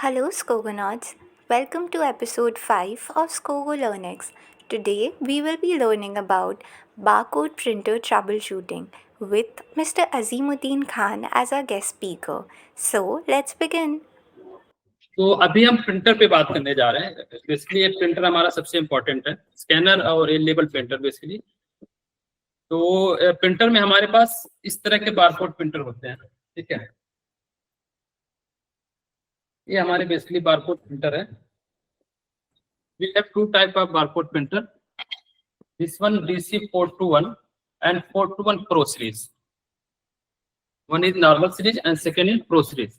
Hello, Skogonauts. Welcome to episode 5 of Skogo LearnX. Today, we will be learning about barcode printer troubleshooting with Mr. Azimuddin Khan as our guest speaker. So, let's begin. तो अभी हम printer पे बात करने जा रहे हैं। Basically ये प्रिंटर हमारा सबसे इम्पोर्टेंट है, स्कैनर और ये लेबल प्रिंटर बेसिकली। तो प्रिंटर में हमारे पास इस तरह के बारकोड प्रिंटर होते हैं, ठीक है। ये हमारे बेसिकली बारकोड प्रिंटर है। We have two type of barcode printer, this one DC421 and 421 Pro series. One is normal series and second is Pro series.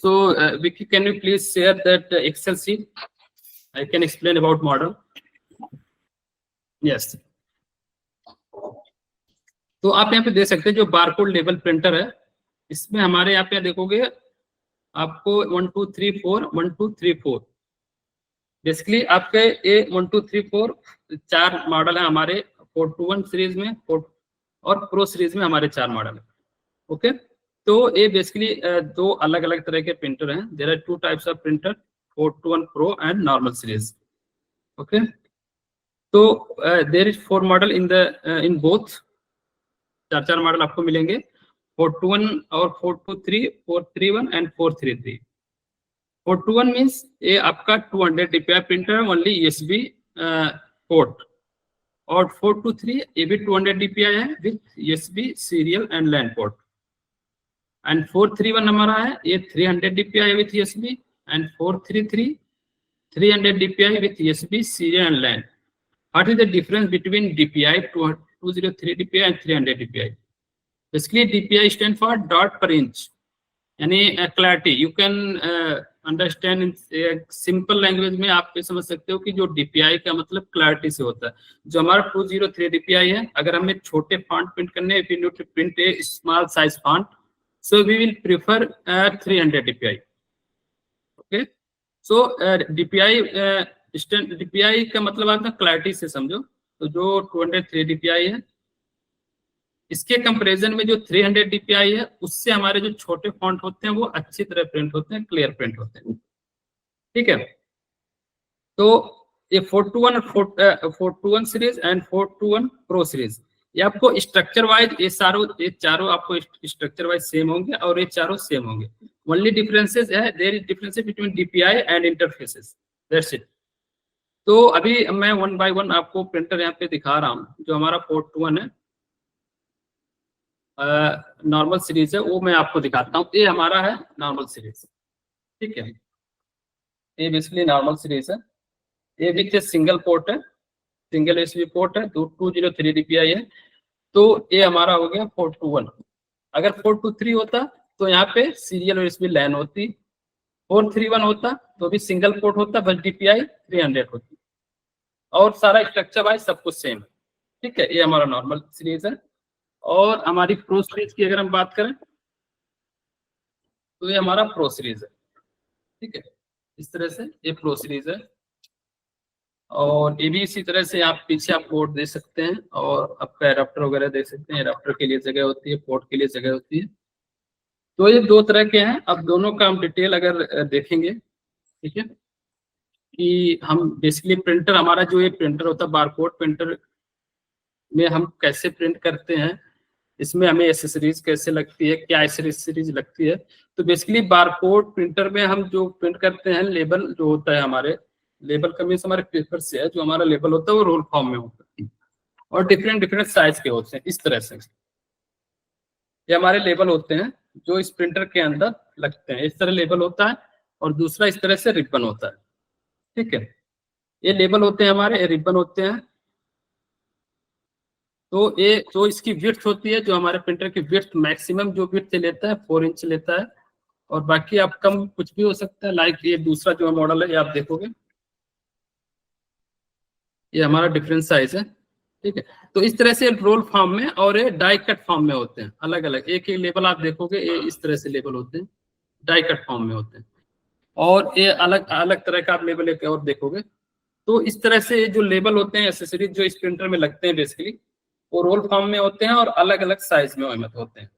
So Vicky, can you please share that Excel sheet? I can explain about model. Yes. तो आप यहाँ पे देख सकते हैं जो barcode label printer है, इसमें हमारे यहाँ पे देखोगे आपको 1 2 3 4 1 2 3 4 बेसिकली आपके ये 1 2 3 4 चार मॉडल है हमारे 421 सीरीज में और प्रो सीरीज में हमारे चार मॉडल है। ओके, तो ये बेसिकली दो अलग अलग तरह के प्रिंटर हैं। There are two types of printer, 421 pro and normal series. Okay, तो there is 4 model in both, चार मॉडल आपको मिलेंगे, 421 और 423, 431 एंड 433। 421 मीन्स ये आपका 200 DPI प्रिंटर है, ओनली USB पोर्ट, और 423 ये भी 200 DPI है with USB serial and LAN port, and 431 हमारा है ये 300 DPI with USB, and 433 300 DPI with USB serial and LAN. What is the difference between DPI 203 DPI and 300 DPI? Basically, DPI stand for dot per inch, यानी clarity. You can understand in simple language में आप ये समझ सकते हो कि जो DPI का मतलब clarity से होता है। जो हमारा 203 DPI है, अगर हमें छोटे font print करने, if you need to print a small size font, so we will prefer 300 DPI. Okay, so DPI DPI का मतलब आपका क्लैरिटी से समझो। तो जो 203 DPI है, इसके कंपैरिजन में जो 300 DPI है, उससे हमारे जो छोटे फॉन्ट होते हैं वो अच्छी तरह प्रिंट होते हैं, क्लियर प्रिंट होते हैं, ठीक है। तो ये 421 सीरीज एंड 421 प्रो सीरीज, ये आपको स्ट्रक्चर वाइज ये चारों आपको स्ट्रक्चर वाइज सेम होंगे और ये चारों सेम होंगे। ओनली डिफरेंसेस है, there is differences between DPI and interfaces, that's it. तो अभी मैं 1 बाय 1 आपको प्रिंटर यहाँ पे दिखा रहा हूँ। जो हमारा 421 है, नॉर्मल सीरीज है, वो मैं आपको दिखाता हूँ। ये हमारा है नॉर्मल सीरीज, ठीक है। ये बेसिकली नॉर्मल सीरीज है, ये विथ सिंगल पोर्ट है, सिंगल USB पोर्ट है, 203 DPI है। तो ये हमारा हो गया 421। अगर 423 होता तो यहाँ पे सीरियल और USB लैन होती, 431 होता तो भी सिंगल पोर्ट होता, बस DPI 300 होती, और सारा स्ट्रक्चर वाइज सब कुछ सेम है, ठीक है। ये हमारा नॉर्मल सीरीज है। और हमारी प्रो सीरीज की अगर हम बात करें तो ये हमारा प्रो सीरीज है, ठीक है। इस तरह से ये प्रो सीरीज है, और ये भी इसी तरह से आप पीछे आप पोर्ट दे सकते हैं और आपका एडाप्टर वगैरह दे सकते हैं। एडाप्टर के लिए जगह होती है, पोर्ट के लिए जगह होती है। तो ये दो तरह के हैं। अब दोनों का हम डिटेल अगर देखेंगे, ठीक है, कि हम बेसिकली प्रिंटर, हमारा जो ये प्रिंटर होता है बारकोड प्रिंटर में हम कैसे प्रिंट करते हैं, इसमें हमें एसेसरीज कैसे लगती है, क्या एसेसरीज लगती है। तो बेसिकली बारकोड प्रिंटर में हम जो प्रिंट करते हैं, लेबल जो होता है, हमारे लेबल का मीन्स हमारे पेपर से है, जो हमारा लेबल होता है वो रोल फॉर्म में होता है और डिफरेंट साइज के होते हैं। इस तरह से ये हमारे लेबल होते हैं जो इस प्रिंटर के अंदर लगते हैं। इस तरह लेबल होता है, और दूसरा इस तरह से रिबन होता है, ठीक है। ये लेबल होते हैं हमारे, ये रिबन होते हैं। तो ये जो इसकी विड्थ होती है, जो हमारे प्रिंटर की विड्थ मैक्सिमम जो विड्थ लेता है 4 इंच लेता है, और बाकी आप कम कुछ भी हो सकता है। लाइक ये दूसरा जो मॉडल है, ये आप देखोगे ये हमारा डिफरेंट साइज है, ठीक है। तो इस तरह से रोल फॉर्म में और ये डाई कट फॉर्म में होते हैं, अलग अलग। एक ही लेबल आप देखोगे, ये इस तरह से लेबल होते हैं, डाई कट फॉर्म में होते हैं, और ये अलग अलग तरह का आप लेबल एक और देखोगे। तो इस तरह से जो लेबल होते हैं, एसेसरीज जो इस प्रिंटर में लगते हैं, बेसिकली वो रोल फॉर्म में होते हैं और अलग अलग साइज में होते हैं।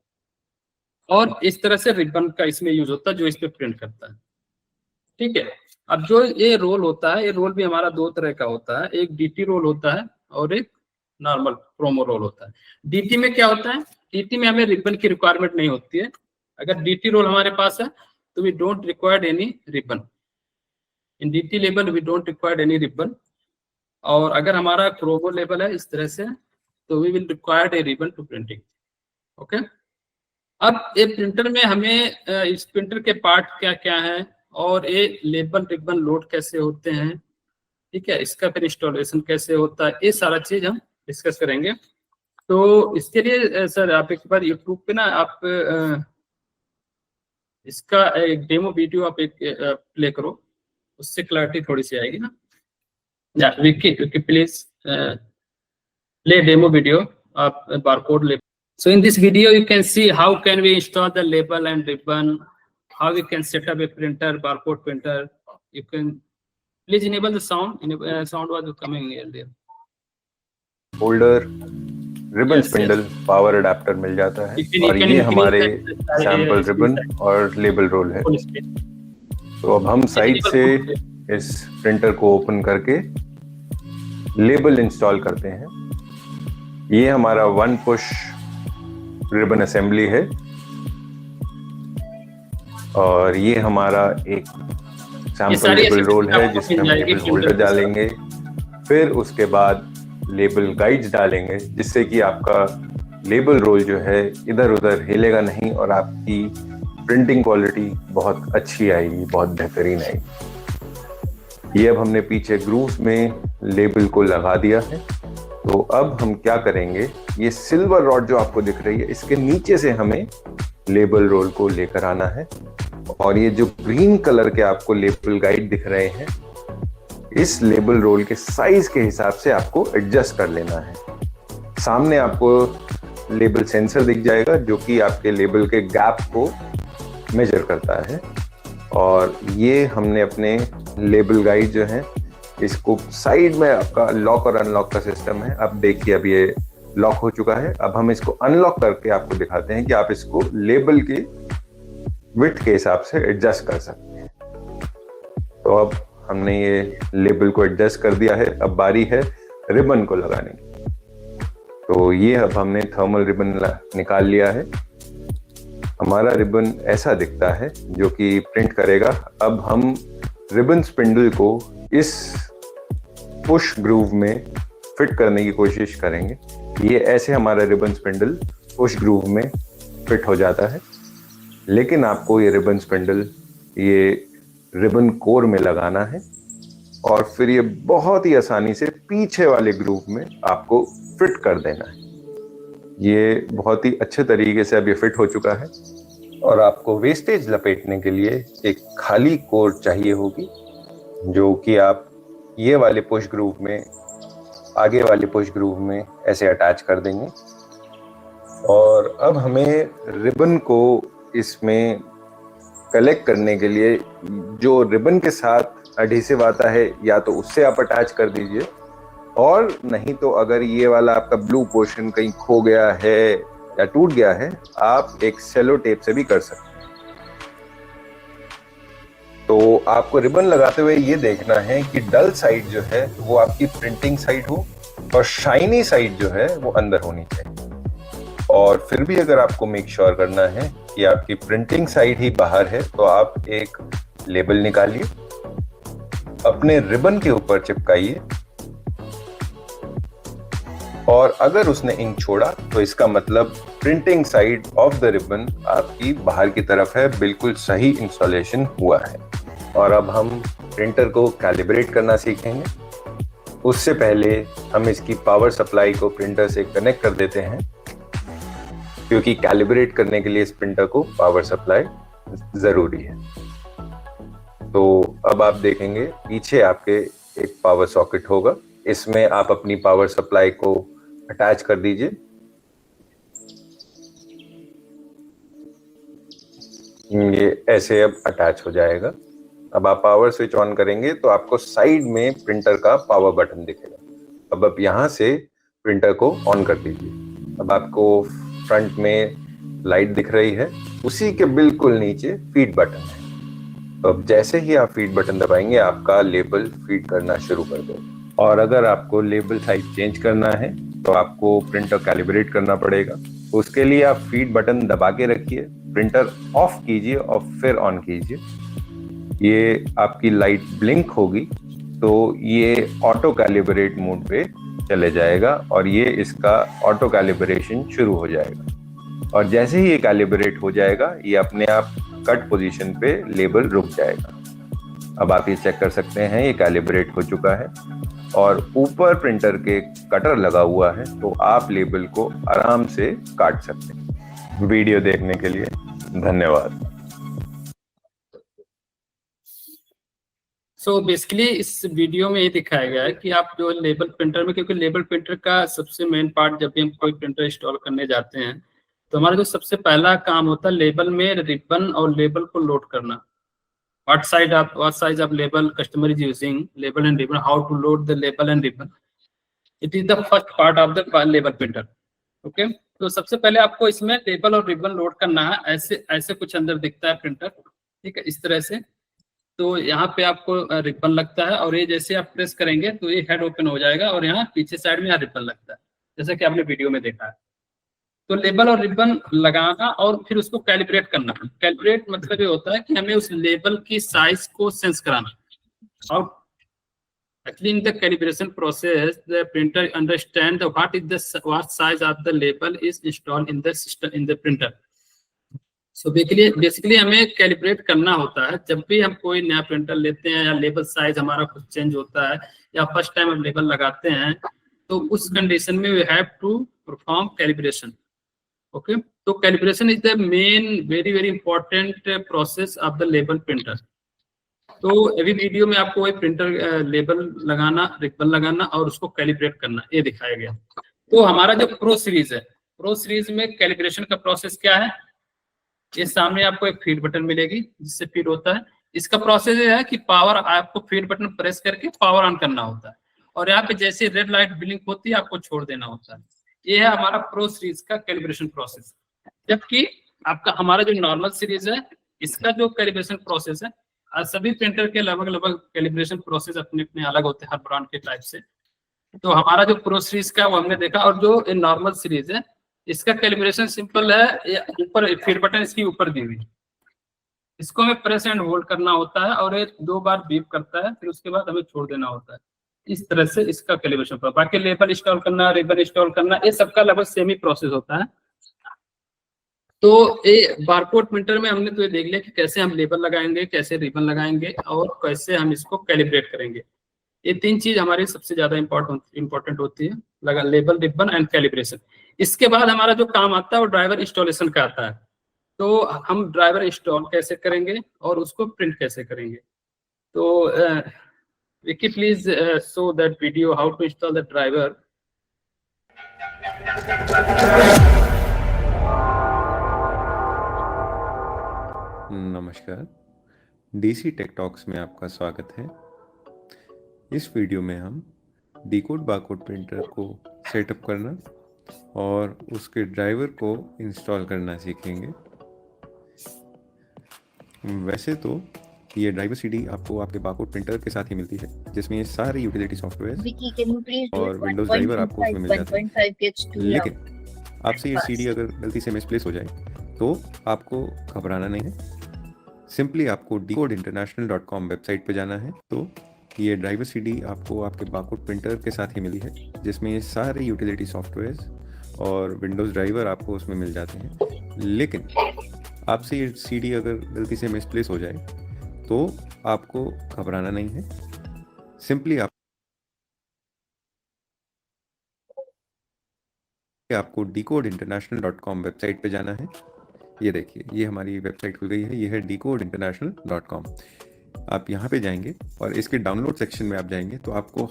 और इस तरह से रिबन का इसमें यूज होता है जो इस पे प्रिंट करता है। ठीक है। अब जो ये रोल होता है, ये रोल भी हमारा दो तरह का होता है, एक डीटी रोल होता है और एक नॉर्मल क्रोमो रोल होता है। डीटी में क्या होता है, डीटी में हमें रिबन की रिक्वायरमेंट नहीं होती है। अगर डीटी रोल हमारे पास है तो we don't required any ribbon. In DT level we don't required any ribbon. और अगर हमारा क्रोमो लेवल है इस तरह से, तो we will required a ribbon to printing. Okay. अब ये प्रिंटर में हमें इस प्रिंटर के पार्ट क्या क्या है और ये लेबल रिबन लोड कैसे होते हैं, ठीक है, इसका फिर इंस्टॉलेशन कैसे होता है, ये सारा चीज हम डिस्कस करेंगे। तो इसके लिए सर आप एक बार यूट्यूब पे ना आप इसका एक डेमो वीडियो आप एक प्ले करो, उससे क्लैरिटी थोड़ी सी आएगी ना। या Vicky Vicky please play demo video of a barcode label. So in this video you can see how can we install the label and ribbon, how we can set up a printer, barcode printer. You can please enable the sound. Sound was coming earlier. Holder, ribbon Yes, spindle, power adapter मिल जाता है और ये हमारे sample ribbon और label roll है। तो अब हम साइड से इस प्रिंटर को ओपन करके लेबल इंस्टॉल करते हैं। ये हमारा वन पुश रिबन असेंबली है और ये हमारा एक सैंपल लेबल रोल है जिसमें हम लेबल होल्डर डालेंगे, फिर उसके बाद लेबल गाइड्स डालेंगे जिससे कि आपका लेबल रोल जो है इधर उधर हिलेगा नहीं और आपकी प्रिंटिंग क्वालिटी बहुत अच्छी आएगी, बहुत बेहतरीन आएगी। ये अब हमने पीछे ग्रूव्स में लेबल को लगा दिया है। तो अब हम क्या करेंगे, ये सिल्वर रॉड जो आपको दिख रही है इसके नीचे से हमें लेबल रोल को लेकर आना है और ये जो ग्रीन कलर के आपको लेबल गाइड दिख रहे हैं, इस लेबल रोल के साइज के हिसाब से आपको एडजस्ट कर लेना है। सामने आपको लेबल सेंसर दिख जाएगा जो कि आपके लेबल के गैप को मेजर करता है और ये हमने अपने लेबल गाइड जो है इसको साइड में आपका लॉक और अनलॉक का सिस्टम है। अब देखिए अब ये लॉक हो चुका है। अब हम इसको अनलॉक करके आपको दिखाते हैं कि आप इसको लेबल की विड्थ के हिसाब से एडजस्ट कर सकते हैं। तो अब हमने ये लेबल को एडजस्ट कर दिया है। अब बारी है रिबन को लगाने की। तो ये अब हमने थर्मल रिबन निकाल लिया है। हमारा रिबन ऐसा दिखता है जो कि प्रिंट करेगा। अब हम रिबन स्पिंडल को इस पुश ग्रूव में फिट करने की कोशिश करेंगे। ये ऐसे हमारा रिबन स्पिंडल पुश ग्रूव में फिट हो जाता है, लेकिन आपको ये रिबन स्पिंडल ये रिबन कोर में लगाना है और फिर ये बहुत ही आसानी से पीछे वाले ग्रूव में आपको फिट कर देना है। ये बहुत ही अच्छे तरीके से अब ये फिट हो चुका है और आपको वेस्टेज लपेटने के लिए एक खाली कोर चाहिए होगी जो कि आप ये वाले पुश ग्रूव में, आगे वाले पुश ग्रूव में ऐसे अटैच कर देंगे। और अब हमें रिबन को इसमें कलेक्ट करने के लिए जो रिबन के साथ एडहेसिव आता है या तो उससे आप अटैच कर दीजिए, और नहीं तो अगर ये वाला आपका ब्लू पोर्शन कहीं खो गया है या टूट गया है, आप एक सेलो टेप से भी कर सकते हैं। तो आपको रिबन लगाते हुए ये देखना है कि डल साइड जो है वो आपकी प्रिंटिंग साइड हो और शाइनी साइड जो है वो अंदर होनी चाहिए। और फिर भी अगर आपको मेक श्योर करना है कि आपकी प्रिंटिंग साइड ही बाहर है, तो आप एक लेबल निकालिए, अपने रिबन के ऊपर चिपकाइए और अगर उसने इंक छोड़ा तो इसका मतलब printing side of the ribbon आपकी बाहर की तरफ है, बिल्कुल सही इंस्टॉलेशन हुआ है। और अब हम प्रिंटर को कैलिब्रेट करना सीखेंगे। उससे पहले हम इसकी पावर सप्लाई को प्रिंटर से कनेक्ट कर देते हैं, क्योंकि कैलिब्रेट करने के लिए इस प्रिंटर को पावर सप्लाई जरूरी है। तो अब आप देखेंगे पीछे आपके एक पावर सॉकेट होगा, इसमें आप अपनी पावर सप्लाई को अटैच कर दीजिए। ये ऐसे अब अटैच हो जाएगा। अब आप पावर स्विच ऑन करेंगे तो आपको साइड में प्रिंटर का पावर बटन दिखेगा। अब आप यहाँ से प्रिंटर को ऑन कर दीजिए। अब आपको फ्रंट में लाइट दिख रही है, उसी के बिल्कुल नीचे फीड बटन है। अब जैसे ही आप फीड बटन दबाएंगे आपका लेबल फीड करना शुरू कर दो। और अगर आपको लेबल साइज चेंज करना है तो आपको प्रिंटर कैलिब्रेट करना पड़ेगा। उसके लिए आप फीड बटन दबा के रखिए, प्रिंटर ऑफ कीजिए और फिर ऑन कीजिए। ये आपकी लाइट ब्लिंक होगी तो ये ऑटो कैलिब्रेट मोड पे चले जाएगा और ये इसका ऑटो कैलिब्रेशन शुरू हो जाएगा। और जैसे ही ये कैलिब्रेट हो जाएगा ये अपने आप कट पोजीशन पे लेबल रुक जाएगा। अब आप ये चेक कर सकते हैं ये कैलिब्रेट हो चुका है और ऊपर प्रिंटर के कटर लगा हुआ है, तो आप लेबल को आराम से काट सकते हैं। वीडियो देखने के लिए धन्यवाद। सो बेसिकली इस वीडियो में ये दिखाया गया है कि आप जो लेबल प्रिंटर में, क्योंकि लेबल प्रिंटर का सबसे मेन पार्ट जब भी हम कोई प्रिंटर इंस्टॉल करने जाते हैं तो हमारा जो सबसे पहला काम होता है लेबल में रिबन और लेबल को लोड करना। what size of label customer is using, label and ribbon, how to load the label and ribbon. It is the first part of the label printer. Okay, तो सबसे पहले आपको इसमें label और ribbon load करना है। ऐसे कुछ अंदर दिखता है प्रिंटर, ठीक है, इस तरह से। तो यहाँ पे आपको रिबन लगता है और ये जैसे आप प्रेस करेंगे तो ये हेड ओपन हो जाएगा और यहाँ पीछे साइड में यहाँ रिबन लगता है, जैसा कि आपने वीडियो में देखा है। तो लेबल और रिबन लगाना और फिर उसको कैलिब्रेट करना। कैलिब्रेट मतलब ये होता है कि हमें उस लेबल की साइज को सेंस कराना। और actually in the calibration process the printer understand what size of the label is installed in the system in the printer. So basically हमें कैलिब्रेट करना होता है जब भी हम कोई नया प्रिंटर लेते हैं या लेबल साइज हमारा कुछ चेंज होता है या फर्स्ट टाइम हम लेबल लगाते हैं, तो उस कंडीशन में we have to perform calibration. Okay, तो calibration is the main very important process of the label printer. तो अभी वीडियो में आपको वही प्रिंटर लेबल लगाना, रिबन लगाना और उसको कैलिब्रेट करना ये दिखाया गया। तो हमारा जो प्रो सीरीज है, प्रो सीरीज में कैलिब्रेशन का प्रोसेस क्या है, ये सामने आपको एक फीड बटन मिलेगी जिससे फीड होता है। इसका प्रोसेस ये है कि पावर, आपको फीड बटन प्रेस करके पावर ऑन करना होता है और यहाँ पे जैसे रेड लाइट ब्लिंक होती है आपको छोड़ देना होता है। ये है हमारा प्रो सीरीज का कैलिब्रेशन प्रोसेस। जबकि आपका हमारा जो नॉर्मल सीरीज है इसका जो कैलिब्रेशन प्रोसेस है, सभी प्रिंटर के लगभग कैलिब्रेशन प्रोसेस अपने अपने अलग होते हैं हर ब्रांड के टाइप से। तो हमारा जो प्रो सीरीज का वो हमने देखा, और जो नॉर्मल सीरीज है इसका कैलिब्रेशन सिंपल है। ऊपर फीड बटन इसकी ऊपर दी हुई, इसको हमें प्रेस एंड होल्ड करना होता है और ये 2 बार बीप करता है, फिर उसके बाद हमें छोड़ देना होता है। इस तरह से इसका कैलिब्रेशन। बाकी लेबल इंस्टॉल करना, रिबन इंस्टॉल करना, ये सबका लगभग सेम ही प्रोसेस होता है। तो ये बारकोड प्रिंटर में हमने तो ये देख लिया कि कैसे हम लेबल लगाएंगे, कैसे रिबन लगाएंगे और कैसे हम इसको कैलिब्रेट करेंगे। ये 3 चीज हमारी सबसे ज्यादा इंपॉर्टेंट होती है, लगा लेबल, रिबन एंड कैलिब्रेशन। इसके बाद हमारा जो काम आता है वो ड्राइवर इंस्टॉलेशन का आता है। तो हम ड्राइवर इंस्टॉल कैसे करेंगे और उसको प्रिंट कैसे करेंगे। तो Vicky please show that video how to install the driver. नमस्कार, डीसी टेक टॉक्स में आपका स्वागत है। इस वीडियो में हम डिकोड बारकोड प्रिंटर को सेटअप करना और उसके ड्राइवर को इंस्टॉल करना सीखेंगे। वैसे तो ये ड्राइवर सीडी आपको आपके बारकोड प्रिंटर के साथ ही मिलती है, जिसमें ये सारे यूटिलिटी सॉफ्टवेयर और विंडोज ड्राइवर आपको उसमें मिल जाते हैं। लेकिन आपसे ये सीडी अगर गलती से मिसप्लेस हो जाए तो आपको घबराना नहीं है। सिंपली आपको decodeinternational.com वेबसाइट पे जाना है। तो ये ड्राइवर सीडी आपको आपके बारकोड प्रिंटर के साथ ही मिली है, जिसमें ये सारे यूटिलिटी सॉफ्टवेयर और विंडोज ड्राइवर आपको उसमें मिल जाते हैं। लेकिन आपसे ये सीडी अगर गलती से मिसप्लेस हो जाए तो आपको घबराना नहीं है। सिंपली आपको decodeinternational.com वेबसाइट पे जाना है। ये देखिए, ये हमारी वेबसाइट खुल गई है, ये है decodeinternational.com। आप यहाँ पे जाएंगे और इसके डाउनलोड सेक्शन में आप जाएंगे तो आपको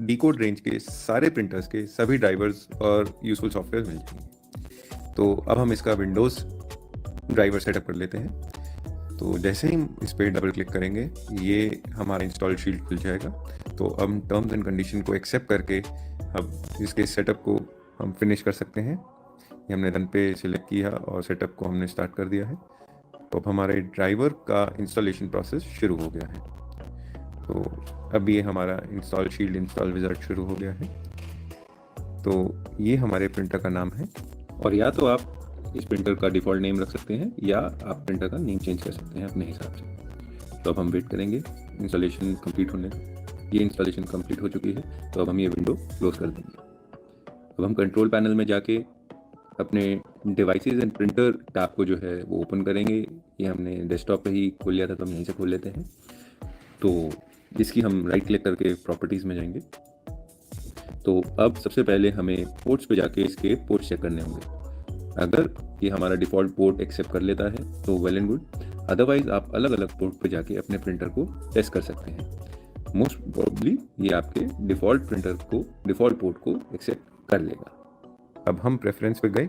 डिकोड रेंज के सारे प्रिंटर्स के सभी ड्राइवर्स और यूजफुल सॉफ्टवेयर मिल जाएंगे। तो अब हम इसका विंडोज़ ड्राइवर सेटअप कर लेते हैं। तो जैसे ही इस पर डबल क्लिक करेंगे ये हमारा इंस्टॉल शीट खुल जाएगा। तो अब टर्म्स एंड कंडीशन को एक्सेप्ट करके अब इसके सेटअप को हम फिनिश कर सकते हैं। ये हमने रन पे सिलेक्ट किया और सेटअप को हमने स्टार्ट कर दिया है। तो अब हमारे ड्राइवर का इंस्टॉलेशन प्रोसेस शुरू हो गया है। तो अब ये हमारा इंस्टॉल शील्ड इंस्टॉल विजार्ड शुरू हो गया है। तो ये हमारे प्रिंटर का नाम है, और या तो आप इस प्रिंटर का डिफ़ॉल्ट नेम रख सकते हैं या आप प्रिंटर का नेम चेंज कर सकते हैं अपने हिसाब से। तो अब हम वेट करेंगे इंस्टॉलेशन कंप्लीट होने का। ये इंस्टॉलेशन कंप्लीट हो चुकी है, तो अब हम ये विंडो क्लोज कर देंगे। अब हम कंट्रोल पैनल में जाके अपने डिवाइसेस एंड प्रिंटर टैब को जो है वो ओपन करेंगे। ये हमने डेस्कटॉप पे ही खोल लिया था, तो हम यहीं से खोल लेते हैं। तो इसकी हम राइट क्लिक करके प्रॉपर्टीज़ में जाएंगे। तो अब सबसे पहले हमें पोर्ट्स पे जाके इसके पोर्ट्स चेक करने होंगे। अगर ये हमारा डिफ़ॉल्ट पोर्ट एक्सेप्ट कर लेता है तो वेल एंड गुड, अदरवाइज आप अलग अलग पोर्ट पे जाके अपने प्रिंटर को टेस्ट कर सकते हैं। मोस्ट प्रोबेबली ये आपके डिफ़ॉल्ट प्रिंटर को, डिफ़ॉल्ट पोर्ट को एक्सेप्ट कर लेगा। अब हम प्रेफरेंस पे गए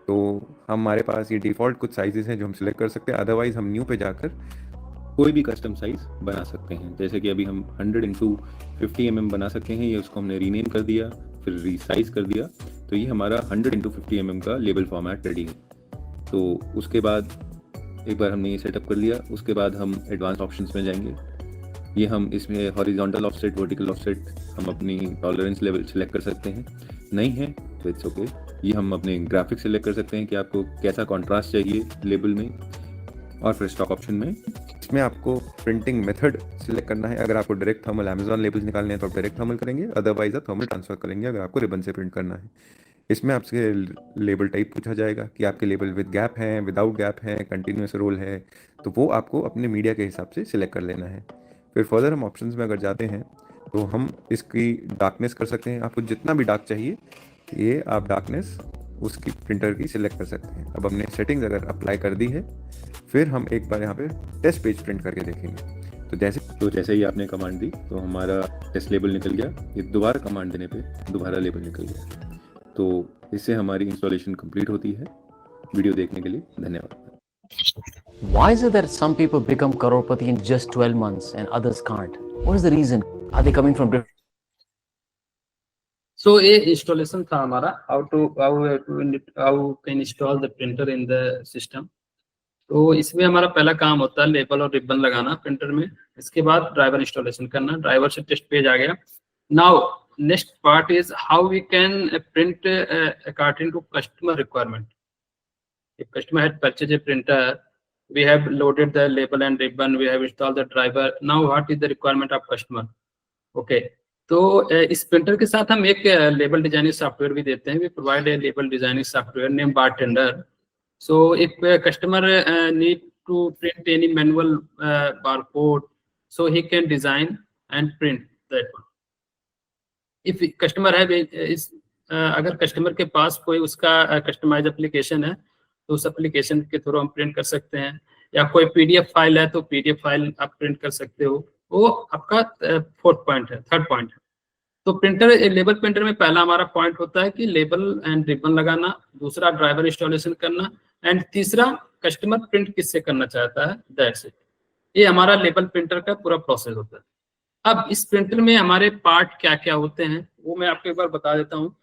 तो हमारे पास ये डिफ़ॉल्ट कुछ साइजेस हैं जो हम सिलेक्ट कर सकते हैं। अदरवाइज हम न्यू पे जाकर कोई भी कस्टम साइज़ बना सकते हैं। जैसे कि अभी हम 100x50 mm बना सकते हैं। ये उसको हमने रीनेम कर दिया, फिर रीसाइज कर दिया, तो ये हमारा 100x50 mm का लेबल फॉर्मेट रेडी है। तो उसके बाद एक बार हमने ये सेटअप कर लिया, उसके बाद हम एडवांस ऑप्शंस में जाएंगे। ये हम इसमें हॉरिजॉन्टल ऑफसेट, वर्टिकल ऑफसेट हम अपनी टॉलरेंस लेवल सेलेक्ट कर सकते हैं। नहीं है तो इट्स ओके। ये हम अपने ग्राफिक्स सेलेक्ट कर सकते हैं कि आपको कैसा कॉन्ट्रास्ट चाहिए लेबल में। और फिर स्टॉक ऑप्शन में इसमें आपको प्रिंटिंग मेथड सिलेक्ट करना है। अगर आपको डायरेक्ट थर्मल अमेजॉन लेबल्स निकालने हैं तो आप डायरेक्ट थर्मल करेंगे, अदरवाइज आप थर्मल ट्रांसफर करेंगे अगर आपको रिबन से प्रिंट करना है। इसमें आपसे लेबल टाइप पूछा जाएगा कि आपके लेबल विद गैप हैं, विदाउट गैप हैं, कंटिन्यूस रोल है, तो वो आपको अपने मीडिया के हिसाब से सिलेक्ट कर लेना है। फिर फर्दर हम ऑप्शंस में अगर जाते हैं तो हम इसकी डार्कनेस कर सकते हैं। आपको जितना भी डार्क चाहिए ये आप डार्कनेस उसकी प्रिंटर की सिलेक्ट कर सकते हैं। अब हमने सेटिंग्स अगर अप्लाई कर दी है, फिर हम एक बार यहाँ पे टेस्ट पेज प्रिंट करके देखेंगे। तो जैसे ही आपने कमांड दी तो हमारा टेस्ट लेबल निकल गया। ये दोबारा कमांड देने पे दोबारा लेबल निकल गया। तो इससे हमारी इंस्टॉलेशन कंप्लीट होती है। वीडियो देखने के लिए धन्यवाद। Why is it that some people become crorepati in just 12 months and others can't? What is the reason? Are they coming from different? So ये इंस्टॉलेशन था हमारा, how can install the printer in the system। तो इसमें हमारा पहला काम होता है लेबल और रिबन लगाना प्रिंटर में। इसके बाद ड्राइवर इंस्टॉलेशन करना। ड्राइवर से टेस्ट पेज आ गया। Now next part is how we can print according to customer requirement. If customer had purchased a printer, we have loaded the label and ribbon, we have installed the driver. Now what is the requirement of customer? Okay, तो इस printer के साथ हम एक label designing software भी देते हैं। We provide a label designing software named Bartender. So if customer need to print any manual barcode, so he can design and print that one. If customer have अगर customer के पास कोई उसका customise application है तो उस application के through हम print कर सकते हैं, या कोई पीडीएफ फाइल है तो पीडीएफ फाइल आप प्रिंट कर सकते हो। वो आपका थर्ड पॉइंट है। तो प्रिंटर, लेबल प्रिंटर में पहला हमारा पॉइंट होता है कि लेबल एंड रिबन लगाना, दूसरा ड्राइवर इंस्टॉलेशन करना, एंड तीसरा कस्टमर प्रिंट किससे करना चाहता है, दैट्स इट। ये हमारा लेबल प्रिंटर का पूरा प्रोसेस होता है। अब इस प्रिंटर में हमारे पार्ट क्या क्या होते हैं वो मैं आपको एक बार बता देता हूँ,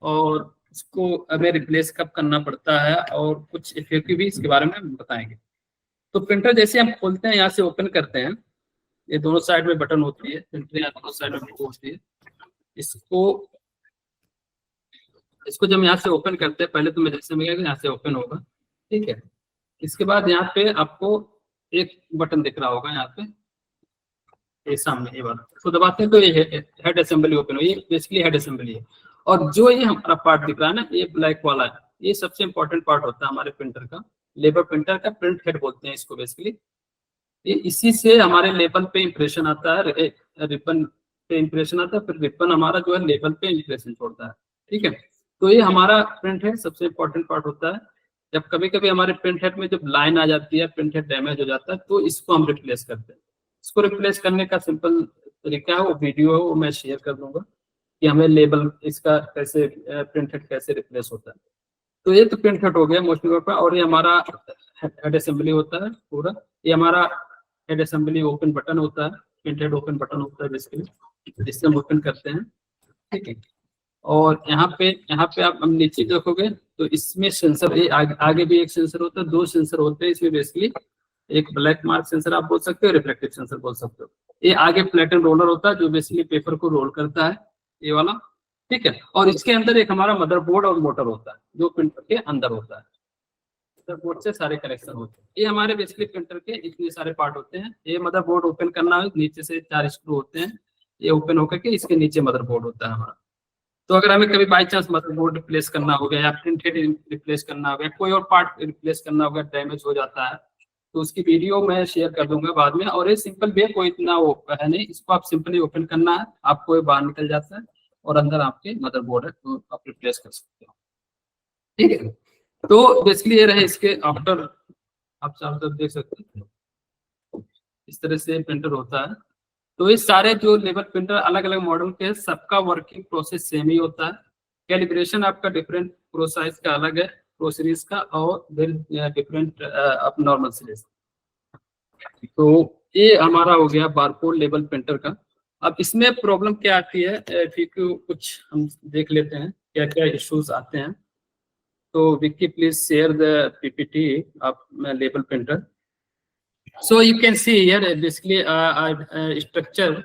और उसको हमें रिप्लेस कब करना पड़ता है और कुछ इफेक्ट भी इसके बारे में बताएंगे। तो प्रिंटर जैसे हम खोलते हैं, यहाँ से ओपन करते हैं, ये दोनों साइड में बटन होती है, प्रिंटर यहाँ दोनों साइड में बटन होती है। इसको जब यहाँ से ओपन करते हैं, पहले तो मैं जैसे यहाँ से ओपन होगा, ठीक है। इसके बाद यहाँ पे आपको एक बटन दिख रहा होगा, यहाँ पे ये सामने ये वाला, इसको दबाते हैं तो ये हेड असेंबली ओपन हो। ये बेसिकली हेड असेंबली है। और जो ये हमारा पार्ट दिख रहा है ना, ये ब्लैक वाला है, ये सबसे इंपॉर्टेंट पार्ट होता है हमारे प्रिंटर का। लेबल प्रिंटर का प्रिंट हेड बोलते हैं इसको बेसिकली। ये इसी से हमारे लेबल पे इंप्रेशन आता है, रिबन पे इंप्रेशन आता है, फिर रिबन हमारा जो है लेबल पे इंप्रेशन छोड़ता है, ठीक है। तो ये हमारा प्रिंट हेड सबसे इंपॉर्टेंट पार्ट होता है। जब कभी कभी हमारे प्रिंट हेड में जब लाइन आ जाती है, प्रिंट हेड डैमेज हो जाता है, तो इसको हम रिप्लेस करते हैं। इसको रिप्लेस करने का सिंपल तरीका है, वो वीडियो है, वो मैं शेयर कर दूंगा कि हमें लेबल इसका कैसे प्रिंट हेड कैसे रिप्लेस होता है। तो ये तो प्रिंट हेड हो गया मोस्टली पर, और ये हमारा हेड असेंबली होता है पूरा। ये हमारा हेड असेंबली ओपन बटन होता है, प्रिंट हेड ओपन बटन होता है बेसिकली, जिससे हम ओपन करते हैं, ठीक है। और यहाँ पे आप नीचे देखोगे तो इसमें सेंसर आगे भी एक सेंसर होता है, 2 सेंसर होते हैं इसमें बेसिकली। एक ब्लैक मार्क सेंसर आप बोल सकते हो, रिफ्लेक्टिव सेंसर बोल सकते हो। ये आगे फ्लैटन रोलर होता है जो बेसिकली पेपर को रोल करता है, ये वाला, ठीक है। और इसके अंदर एक हमारा मदरबोर्ड और मोटर होता है जो प्रिंटर के अंदर होता है। मदरबोर्ड से सारे कनेक्शन होते हैं। ये हमारे बेसिकली प्रिंटर के इतने सारे पार्ट होते हैं। ये मदरबोर्ड ओपन करना है, नीचे से 4 स्क्रू होते हैं, ये ओपन होकर के इसके नीचे मदरबोर्ड होता है हमारा। तो अगर हमें कभी बाई चांस मदरबोर्ड रिप्लेस करना हो गया या प्रिंट हेड रिप्लेस करना हो गया, कोई और पार्ट रिप्लेस करना होगा, डैमेज हो जाता है, तो उसकी वीडियो मैं शेयर कर दूंगा बाद में। और ये सिंपल भी है, कोई इतना वो है नहीं, इसको आप सिंपली ओपन करना है, आपको ये बाहर निकल जाता है और अंदर आपके मदरबोर्ड है, तो आप रिप्लेस कर सकते हो, ठीक है। तो बेसिकली ये रहे इसके आफ्टर, आप चारों तरफ देख सकते हैं इस तरह से प्रिंटर होता है। तो ये सारे जो लेवल प्रिंटर अलग अलग मॉडल के हैं, सबका वर्किंग प्रोसेस सेम ही होता है। कैलिब्रेशन आपका डिफरेंट प्रो साइज का अलग है, प्रो सीरीज का, और डिफरेंट अप नॉर्मल सीरीज। तो ये हमारा हो गया बारकोड लेवल प्रिंटर का। अब इसमें प्रॉब्लम क्या आती है, कुछ हम देख लेते हैं क्या क्या इश्यूज आते हैं। तो Vicky please share the PPT of level printer. So you can see here basically structure,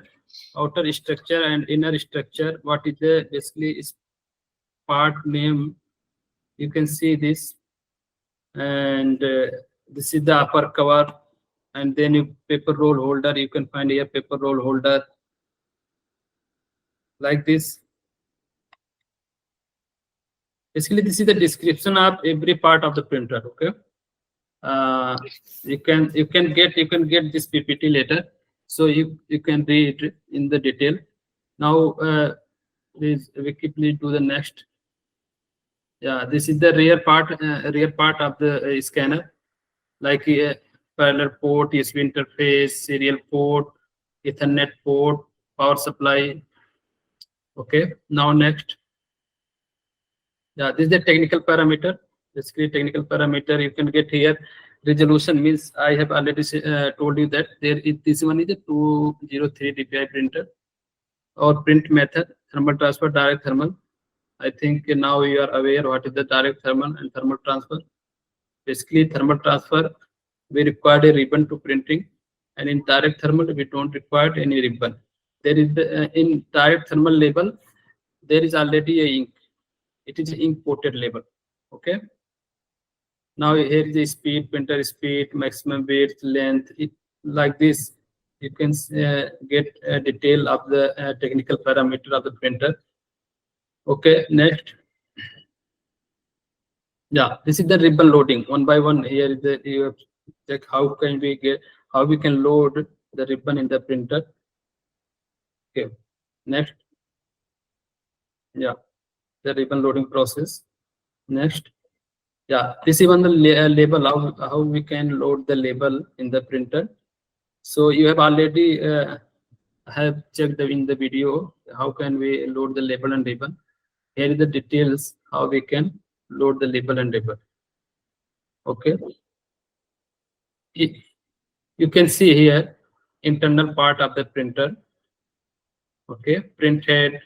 outer structure and inner structure. What is the basically is part name? You can see this, and this is the upper cover, and then you paper roll holder. You can find here paper roll holder like this. Basically, this is the description of every part of the printer. Okay. You can get this PPT later, so you can read in the detail. Now please Vicky, please do the next. Yeah, this is the rear part of the scanner, like parallel port, USB interface, serial port, Ethernet port, power supply. Okay, now next. Yeah, this is the technical parameter. Basically, technical parameter you can get here. Resolution means I have already told you that there is this one is a 203 dpi printer. Or print method, thermal transfer, direct thermal. I think now you are aware what is the direct thermal and thermal transfer. Basically, thermal transfer we require a ribbon to printing, and in direct thermal we don't require any ribbon. There is in direct thermal label there is already a ink. It is ink coated label. Okay. Now here is the speed, printer speed, maximum width, length. It like this. You can get a detail of the technical parameter of the printer. Okay, next. Yeah, this is the ribbon loading. One by one, here is the you have to check how we can load the ribbon in the printer. Okay, next. Yeah, the ribbon loading process. Next. Yeah, this is on the label, how we can load the label in the printer. So you have already have checked in the video how can we load the label and ribbon. Here is the details how we can load the label and ribbon. Okay, you can see here internal part of the printer. Okay, print head,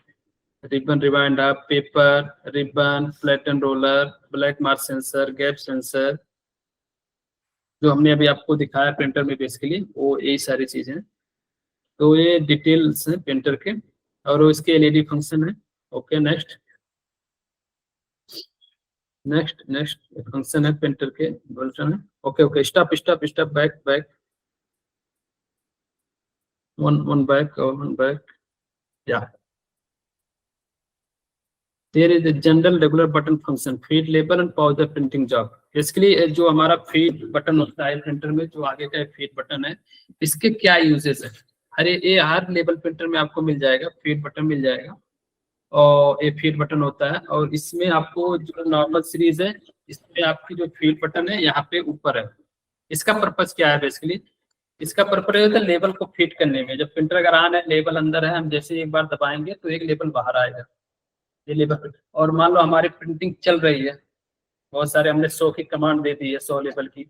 ribbon rewinder, paper, ribbon, flatten roller, black mark sensor, gap sensor, जो हमने अभी आपको दिखाया printer में basically वो यही सारी चीजें हैं। तो ये डिटेल्स हैं प्रिंटर के, और वो इसके एलईडी फंक्शन है। ओके, नेक्स्ट फंक्शन है प्रिंटर के, फंक्शन है। Okay, stop, back, one back, या there is a general regular button function, feed label and pause the printing job. Basically जो हमारा feed बटन होता है प्रिंटर में, जो आगे का feed बटन है, इसके क्या यूजेस है? हर लेवल प्रिंटर में आपको मिल जाएगा, feed बटन मिल जाएगा, और ये feed बटन होता है। और इसमें आपको जो नॉर्मल सीरीज है, इसमें आपकी जो feed बटन है यहाँ पे ऊपर है। इसका पर्पज क्या है? बेसिकली इसका पर्पज होता है लेवल को फीड करने में। जब प्रिंटर अगर ऑन है, लेवल अंदर है, हम जैसे एक बार दबाएंगे तो एक लेवल बाहर आएगा, ये लेवल। और मान लो हमारी प्रिंटिंग चल रही है, बहुत सारे हमने 100 की कमांड दे दी है, 100 लेवल की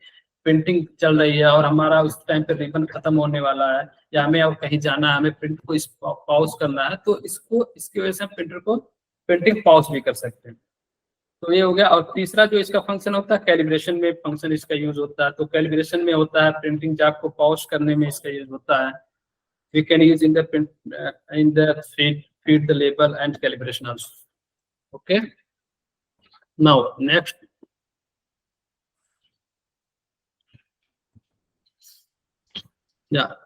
प्रिंटिंग चल रही है, और हमारा उस टाइम पे रिबन खत्म होने वाला है, या हमें और कहीं जाना है, हमें प्रिंट को पॉज करना है, तो इसकी वजह से हम प्रिंटर को प्रिंटिंग पॉज भी कर सकते हैं। तो ये हो गया। और तीसरा जो इसका फंक्शन होता है, कैलिब्रेशन में फंक्शन इसका यूज होता है। तो कैलिब्रेशन में होता है प्रिंटिंग जॉब को पॉज करने में इसका यूज होता है। We can use in the print in the feed the label and calibration also. Okay, now next, yeah,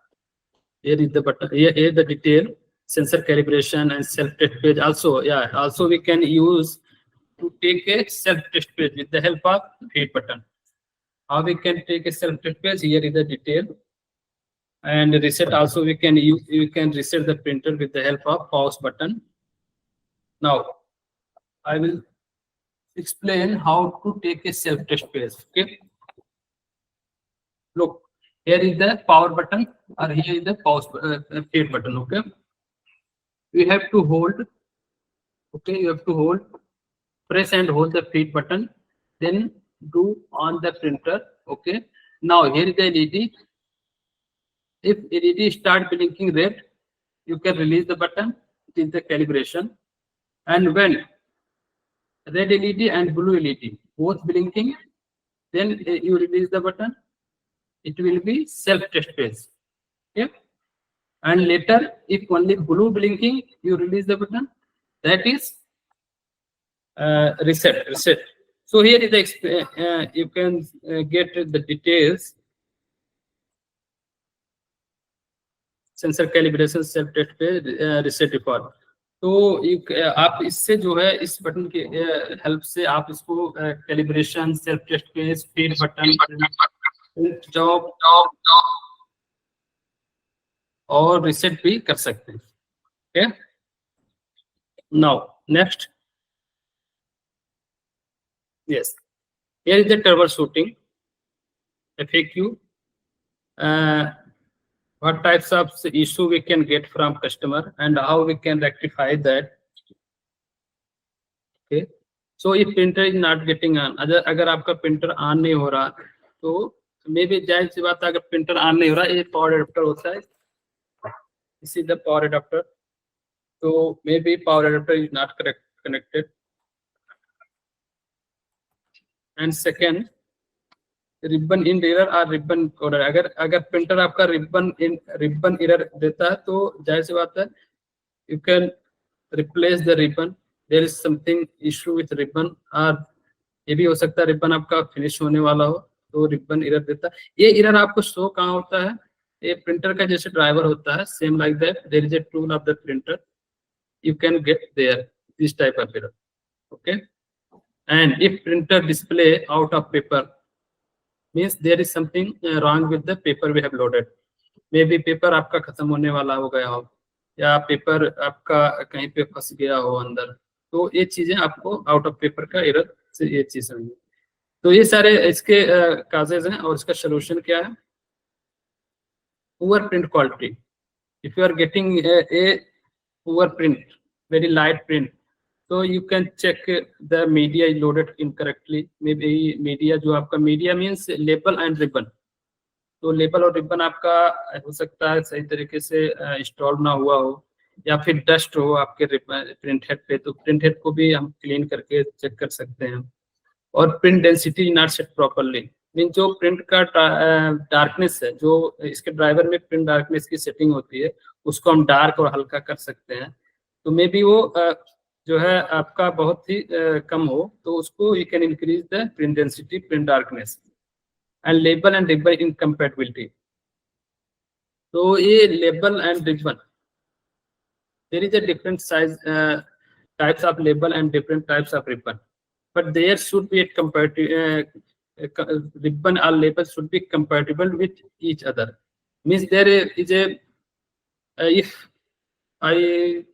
here is the button. Here is the detail sensor calibration and self test page also. Yeah, also we can use to take a self test page with the help of feed button. How we can take a self test page? Here is the detail. And reset also we can use. You can reset the printer with the help of pause button. Now I will explain how to take a self test page. Okay, look, here is the power button, or here is the pause feed button. Okay, you have to hold. Okay, you have to hold, press and hold the feed button, then do on the printer. Okay, now here is the LED. If LED start blinking red, you can release the button. It is the calibration. And when red LED and blue LED both blinking, then you release the button. It will be self test page. Okay, and later if only blue blinking, you release the button. That is reset. So here is the you can get the details. Sensor calibration self test पे reset default. तो आप इससे जो है इस button के help से आप इसको calibration, self test page, feed button, job और रिसेट भी कर सकते हैं। Okay, now next, yes, here is the trouble shooting FAQ. What types of issue we can get from customer and how we can rectify that. Okay, so if printer is not getting on, अगर आपका printer on नहीं हो रहा तो मे भी जाहिर सी बात है, अगर प्रिंटर ऑन नहीं हो रहा, ये पावर एडाप्टर होता है, इसी द पावर एडाप्टर, तो maybe power adapter is not connected. And second, ribbon in error और रिबन कोडर। अगर प्रिंटर आपका रिबन एरर देता है तो जाहिर सी बात है, you can replace the ribbon. There is something issue with ribbon, और ये भी हो सकता है रिबन आपका फिनिश होने वाला हो तो रिबन एरर देता है। ये एरर आपको शो कहाँ होता है? ये प्रिंटर का जैसे ड्राइवर होता है, same like that there is a tool of the printer, you can get there this type of error. Okay, and if printer display out of paper means there is something wrong with the paper we have loaded. Maybe paper आपका खत्म होने वाला हो गया हो, या paper आपका कहीं पे फंस गया हो अंदर, तो ये चीजें आपको आउट ऑफ पेपर का एरर से ये चीज होंगी। तो ये सारे इसके काजेज हैं, और इसका सोल्यूशन क्या है? Poor print quality. If you are getting a poor print, very light print, so you can check the media is loaded incorrectly. Maybe media जो आपका media means label and ribbon, तो label और ribbon आपका हो सकता है सही तरीके से इंस्टॉल ना हुआ हो, या फिर डस्ट हो आपके प्रिंट हेड पे, तो प्रिंट हेड को भी हम क्लीन करके चेक कर सकते हैं। और print density not set properly, mean जो प्रिंट का डार्कनेस है, जो इसके ड्राइवर में प्रिंट डार्कनेस की सेटिंग होती है, उसको हम डार्क और हल्का कर सकते हैं। तो मे बी वो जो है आपका बहुत ही कम हो, तो उसको you can increase the print density, print darkness, and label and ribbon incompatibility. तो ये label and ribbon, there is a different size types of label and different types of ribbon, but there should be ribbon or label should be compatible with each other. Means there is a if I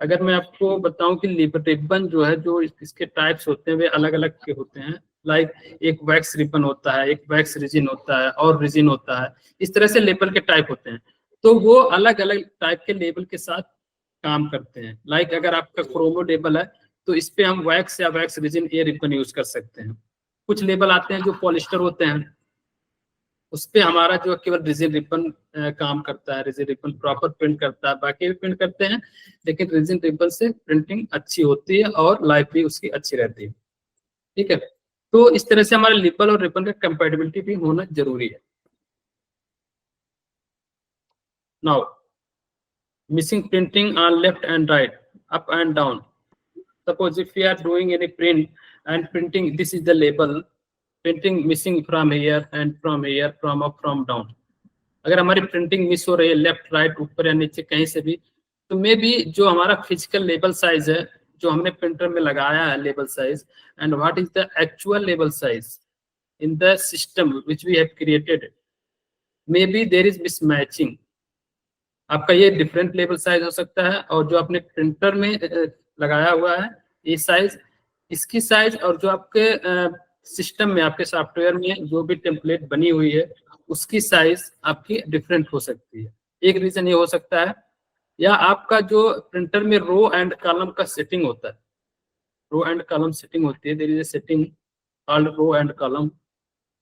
अगर मैं आपको बताऊं कि ribbon जो है, जो इसके types होते हैं वे अलग अलग के होते हैं। लाइक एक वैक्स रिबन होता है, एक वैक्स रिजिन होता है, और रिजिन होता है। इस तरह से लेबल के टाइप होते हैं, तो वो अलग अलग टाइप के लेबल के साथ काम करते हैं। लाइक अगर आपका क्रोमो लेबल है तो इस पे हम वैक्स या वैक्स रिजिन ए रिबन यूज कर सकते हैं। कुछ लेबल आते हैं जो पॉलिस्टर होते हैं, उस पे हमारा जो केवल रिजिन रिबन काम करता है, रिजिन रिबन प्रॉपर प्रिंट करता है, बाकी भी प्रिंट करते हैं, लेकिन रिजिन रिबन से प्रिंटिंग अच्छी होती है और लाइफ भी उसकी अच्छी रहती है। ठीक है, तो इस तरह से हमारे लेबल और रिबन का कंपैटिबिलिटी भी होना जरूरी है। Now missing printing on left and right, up and down. Suppose if we are doing any print and printing, this is the label, printing missing from here and from here, from up, from down. अगर हमारी printing miss हो रही है left right ऊपर या नीचे कहीं से भी, तो मे बी जो हमारा फिजिकल लेबल साइज है जो हमने प्रिंटर में लगाया है label size, and what is the actual label size in the system which we have created, maybe there is mismatching. आपका ये डिफरेंट लेबल साइज हो सकता है और जो आपने प्रिंटर में लगाया हुआ है ये साइज, इसकी साइज, और जो आपके सिस्टम में आपके सॉफ्टवेयर में जो भी टेम्पलेट बनी हुई है उसकी साइज आपकी डिफरेंट हो सकती है। एक रीजन ये हो सकता है, या आपका जो प्रिंटर में रो एंड कॉलम का सेटिंग होता है, रो एंड कॉलम सेटिंग होती है, there is a setting called row and column,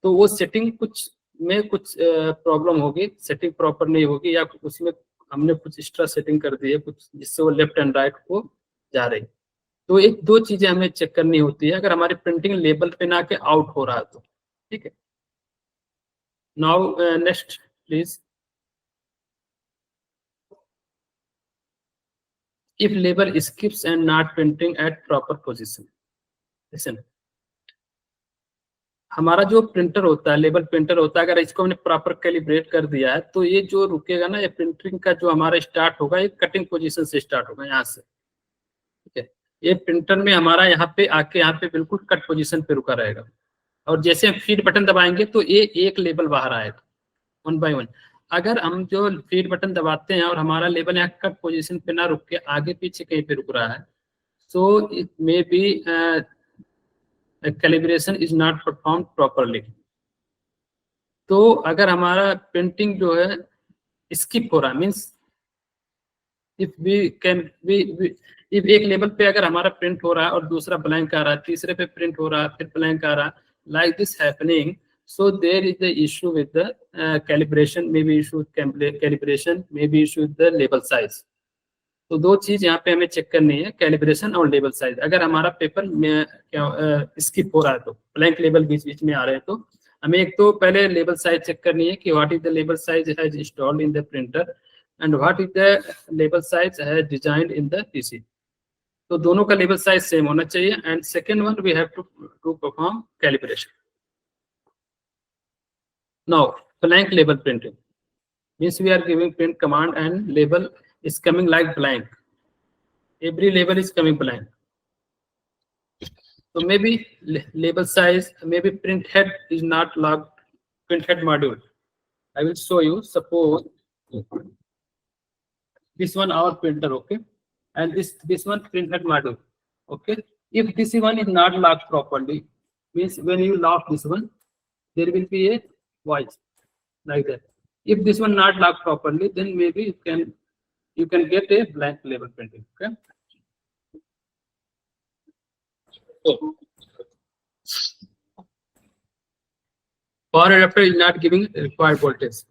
तो वो सेटिंग कुछ में कुछ प्रॉब्लम होगी, सेटिंग प्रॉपर नहीं होगी, या उसमें हमने कुछ एक्स्ट्रा सेटिंग कर दी है कुछ, जिससे वो लेफ्ट एंड राइट को जा रही। तो एक दो चीजें हमें चेक करनी होती है अगर हमारी प्रिंटिंग लेबल पे ना के आउट हो रहा है तो। ठीक है, now next please. If label skips and not printing at proper position, listen, हमारा जो प्रिंटर होता है, लेबल प्रिंटर होता है, अगर इसको हमने प्रॉपर कैलिब्रेट कर दिया है तो ये जो रुकेगा ना, ये प्रिंटिंग का जो हमारा स्टार्ट होगा ये कटिंग पोजीशन से स्टार्ट होगा यहाँ से। ठीक है, ये प्रिंटर में हमारा यहाँ पे आके यहाँ पे बिल्कुल कट पोजीशन पे रुका रहेगा, और जैसे हम फीड बटन दबाएंगे तो ये एक लेबल बाहर आएगा वन बाय वन। अगर हम जो फीड बटन दबाते हैं और हमारा लेबल यहाँ कट पोजीशन पे ना रुक के आगे पीछे कहीं पे रुक रहा है, so it may be calibration is not perform properly. तो अगर हमारा प्रिंटिंग जो है स्किप हो रहा है, means if we can if एक लेवल पे अगर हमारा प्रिंट हो रहा है और दूसरा ब्लैंक आ रहा है, तीसरे पे प्रिंट हो रहा है फिर ब्लैंक आ रहा है, like this happening, so there is the issue with the calibration, maybe issue with calibration, maybe issue with the label size. तो दो चीज यहाँ पे हमें चेक करनी है, कैलिब्रेशन और लेबल साइज। अगर हमारा पेपर में स्किप हो रहा है तो ब्लैंक लेबल बीच बीच में आ रहे हैं, तो हमें एक तो पहले लेबल साइज चेक करनी है कि what is the label size has installed in the printer and what is the label size has designed in the PC. तो दोनों का लेबल साइज सेम होना चाहिए। And second one, we have to perform calibration. Now, blank label printing means we are giving print command and label is coming like blank. Every label is coming blank. So maybe label size, maybe print head is not logged, print head module. I will show you. Suppose this one our printer, okay, and this one print head module, okay. If this one is not locked properly, means when you lock this one, there will be a voice like that. If this one not locked properly, then maybe you can get a blank label printing. Okay. So power adapter is not giving required voltage.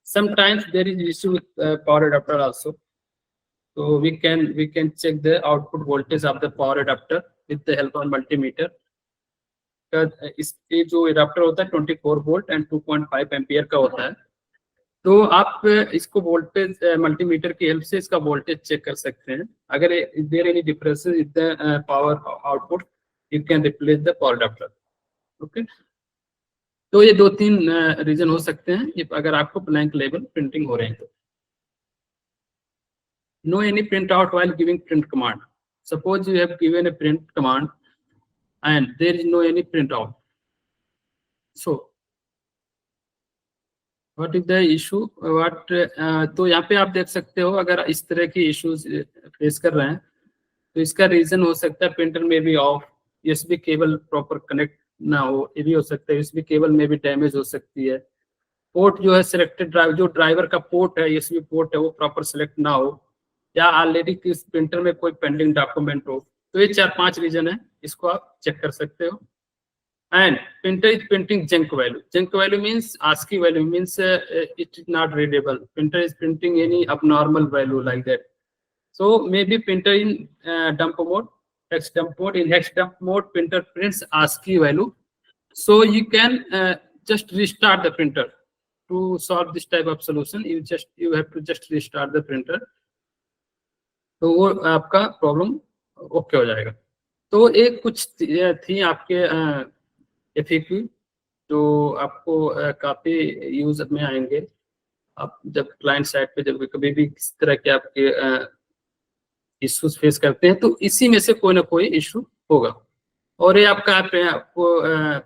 Sometimes there is issue with power adapter also. So we can check the output voltage of the power adapter with the help of multimeter. इसके जो adapter होता है 24 volt and 2.5 ampere का होता है, तो आप इसको वोल्टेज मल्टीमीटर की हेल्प से इसका वोल्टेज चेक कर सकते हैं। अगर there any differences in the power output, you can replace the power adapter. Okay, तो ये दो तीन रीजन हो सकते हैं अगर आपको ब्लैंक लेबल प्रिंटिंग हो रहे हैं तो। No any print out while giving print command. Suppose you have given a print command and there is no any print out, so what is the issue, what तो यहाँ पे आप देख सकते हो अगर इस तरह की इश्यूज फेस कर रहे हैं तो इसका रीजन हो सकता है प्रिंटर में भी of, USB cable proper connect ना हो, ये भी हो सकता है, यूएसबी केबल में भी डैमेज हो सकती है, पोर्ट जो है सिलेक्टेड ड्राइवर, जो ड्राइवर का पोर्ट है यूएसबी पोर्ट है वो प्रॉपर सिलेक्ट ना हो, या ऑलरेडी किस प्रिंटर में कोई पेंडिंग डॉक्यूमेंट हो। तो ये 4-5 रीजन है, इसको आप चेक कर सकते हो। and printer is printing junk value. Junk value means ASCII value, means it is not readable. Printer is printing any abnormal value like that. So maybe printer in dump mode, hex dump mode. In hex dump mode, printer prints ASCII value. So you can just restart the printer to solve this type of solution. You have to just restart the printer. तो वो आपका problem okay हो जाएगा. तो एक कुछ थी आपके FAQ जो आपको काफी यूज में आएंगे. आप जब क्लाइंट साइड पे जब कभी भी किस तरह के आपके इश्यूज फेस करते हैं तो इसी में से कोई ना कोई इशू होगा. और ये आपका आपको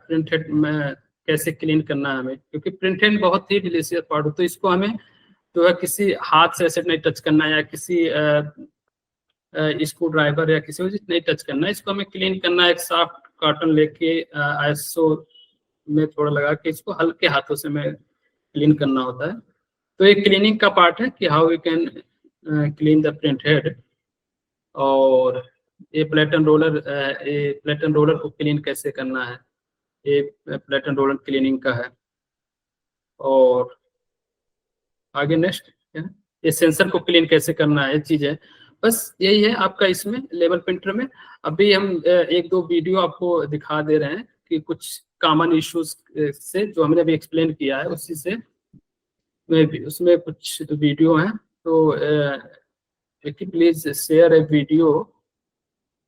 प्रिंट हेड में कैसे क्लीन करना है हमें, क्योंकि प्रिंट हेड बहुत ही डिलीशियस पार्ट हो, तो इसको हमें जो है किसी हाथ से ऐसे नहीं टच करना या किसी स्क्रू ड्राइवर या किसी वजह से नहीं टच करना है. इसको हमें क्लीन करना है. एक सॉफ्ट कॉटन लेके ISO में थोड़ा लगा के इसको हल्के हाथों से हमें क्लीन करना होता है. तो ये क्लीनिंग का पार्ट है कि how we can clean the print head. और ये प्लेटन रोलर को क्लीन कैसे करना है, ये प्लेटन रोलर क्लीनिंग का है. और आगे नेक्स्ट ये सेंसर को क्लीन कैसे करना है, ये चीज है. बस यही है आपका इसमें लेवल प्रिंटर में. अभी हम एक दो वीडियो आपको दिखा दे रहे हैं कि कुछ कॉमन इश्यूज से जो हमने अभी एक्सप्लेन किया है उसी से उसमें कुछ वीडियो हैं. तो please share A video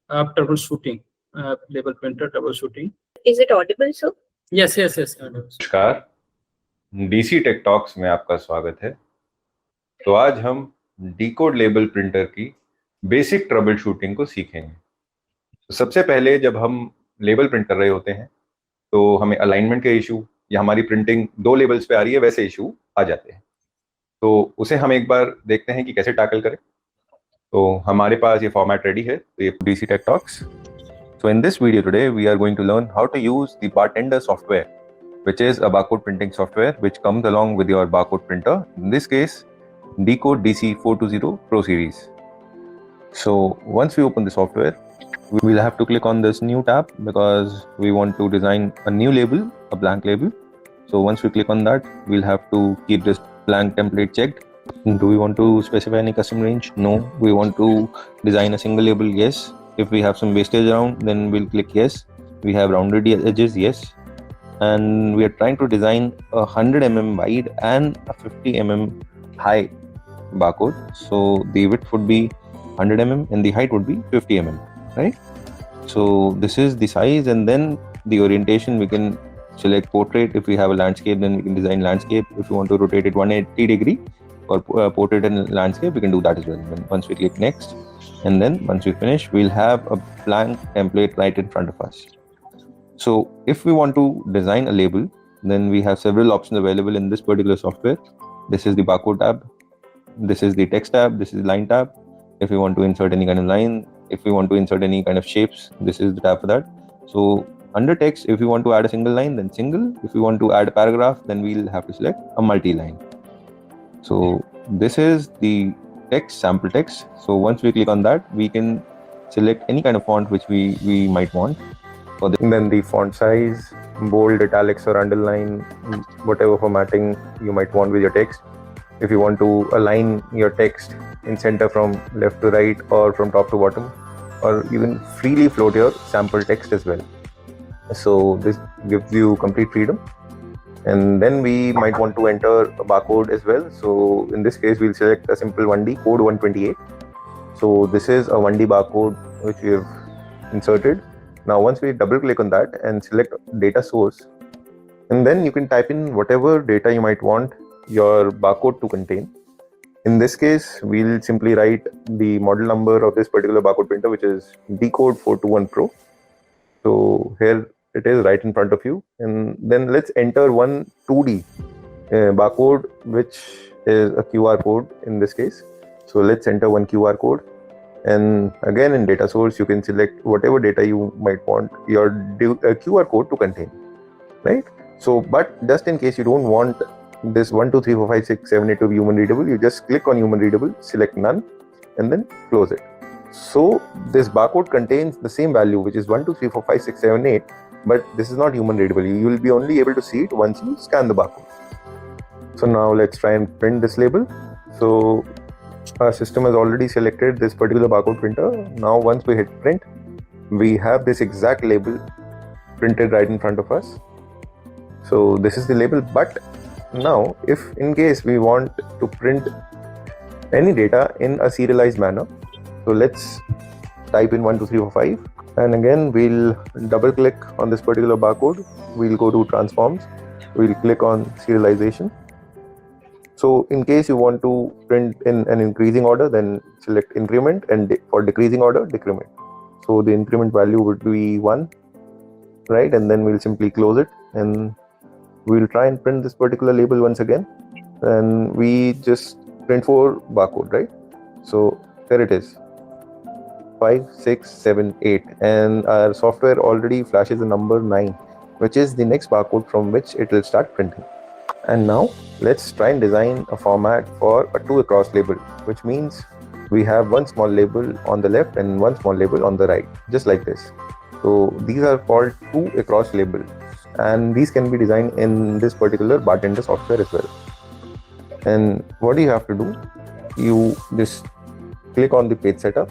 of troubleshooting, label printer troubleshooting. Is it audible, sir? Yes. नमस्कार, DC टेक टॉक्स में आपका स्वागत है. तो आज हम डीकोड लेबल प्रिंटर की बेसिक ट्रबल शूटिंग को सीखेंगे. तो सबसे पहले जब हम लेबल प्रिंट कर रहे होते हैं तो हमें अलाइनमेंट के इशू या हमारी प्रिंटिंग 2 लेबल्स पे आ रही है वैसे इशू आ जाते हैं. तो उसे हम एक बार देखते हैं कि कैसे टैकल करें. तो हमारे पास ये फॉर्मेट रेडी है. तो ये DC Tech Talks. So in this video today we are going to learn how to use the Bartender software, which is a barcode printing software which comes along with your barcode printer. In this case, Decode DC420 Pro Series. So once we open the software, we will have to click on this new tab because we want to design a new label, a blank label. So once we click on that, we'll have to keep this blank template checked. Do we want to specify any custom range? No. We want to design a single label? Yes. If we have some wastage around, then we'll click yes. We have rounded edges? Yes. And we are trying to design a 100 mm wide and a 50 mm high barcode. So the width would be 100 mm and the height would be 50 mm, right? So this is the size, and then the orientation we can select portrait. If we have a landscape, then we can design landscape. If we want to rotate it 180 degree or portrait and landscape, we can do that as well. Then once we click next, and then once we finish, we'll have a blank template right in front of us. So if we want to design a label, then we have several options available in this particular software. This is the barcode tab, this is the text tab, this is the line tab. If we want to insert any kind of line, if we want to insert any kind of shapes, this is the tab for that. So under text, if we want to add a single line, then single. If we want to add a paragraph, then we'll have to select a multi-line. So this is the text, sample text. So once we click on that, we can select any kind of font which we might want. Then the font size, bold, italics or underline, whatever formatting you might want with your text. If you want to align your text in center from left to right or from top to bottom, or even freely float your sample text as well. So this gives you complete freedom. And then we might want to enter a barcode as well. So in this case, we'll select a simple 1D code 128. So this is a 1D barcode which we have inserted. Now once we double click on that and select data source, and then you can type in whatever data you might want your barcode to contain. In this case, we'll simply write the model number of this particular barcode printer, which is Decode 421 Pro. So here it is right in front of you, and then let's enter one 2D barcode, which is a QR code in this case. So let's enter one QR code, and again in data source you can select whatever data you might want your QR code to contain, right? So but just in case you don't want this 1 2 3 4 5 6 7 8 to be human readable, you just click on human readable, select none, and then close it. So this barcode contains the same value, which is 1 2 3 4 5 6 7 8, but this is not human readable. You will be only able to see it once you scan the barcode. So now let's try and print this label. So our system has already selected this particular barcode printer. Now once we hit print, we have this exact label printed right in front of us. So this is the label, but now if in case we want to print any data in a serialized manner, so let's type in 1 2 3 4 5, and again we'll double click on this particular barcode. We'll go to transforms, we'll click on serialization. So in case you want to print in an increasing order, then select increment, and for decreasing order, decrement. So the increment value would be 1, right? And then we'll simply close it, and we'll try and print this particular label once again, and we just print for barcode, right? So there it is, 5 6 7 8, and our software already flashes the number 9, which is the next barcode from which it will start printing. And now let's try and design a format for a 2 across label, which means we have one small label on the left and one small label on the right, just like this. So these are called 2 across label, and these can be designed in this particular bartender software as well. And what do you have to do? You just click on the page setup,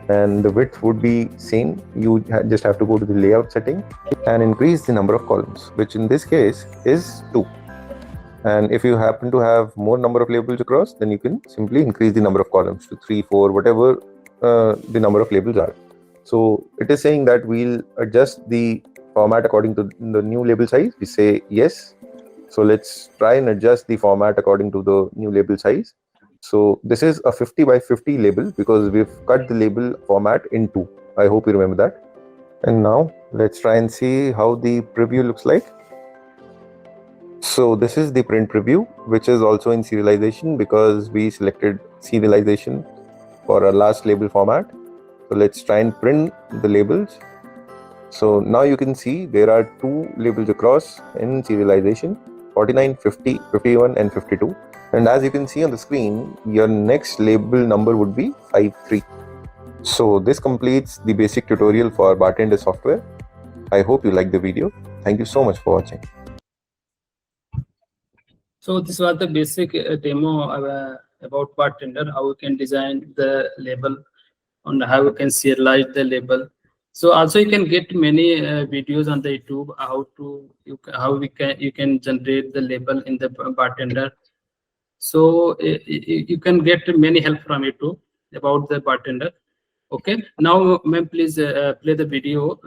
and the width would be same. You just have to go to the layout setting and increase the number of columns, which in this case is 2. And if you happen to have more number of labels across, then you can simply increase the number of columns to 3 4, whatever the number of labels are. So it is saying that we'll adjust the format according to the new label size. We say yes. So let's try and adjust the format according to the new label size. So this is a 50 by 50 label because we've cut the label format in 2. I hope you remember that. And now let's try and see how the preview looks like. So this is the print preview, which is also in serialization because we selected serialization for our last label format. So let's try and print the labels. So now you can see there are 2 labels across in serialization, 49, 50, 51 and 52. And as you can see on the screen, your next label number would be 53. So this completes the basic tutorial for Bartender software. I hope you liked the video. Thank you so much for watching. So this was the basic demo about Bartender, how we can design the label and how we can serialize the label. So also you can get many videos on the YouTube you can generate the label in the Bartender. So you can get many help from YouTube about the Bartender. Okay, now ma'am, please play the video,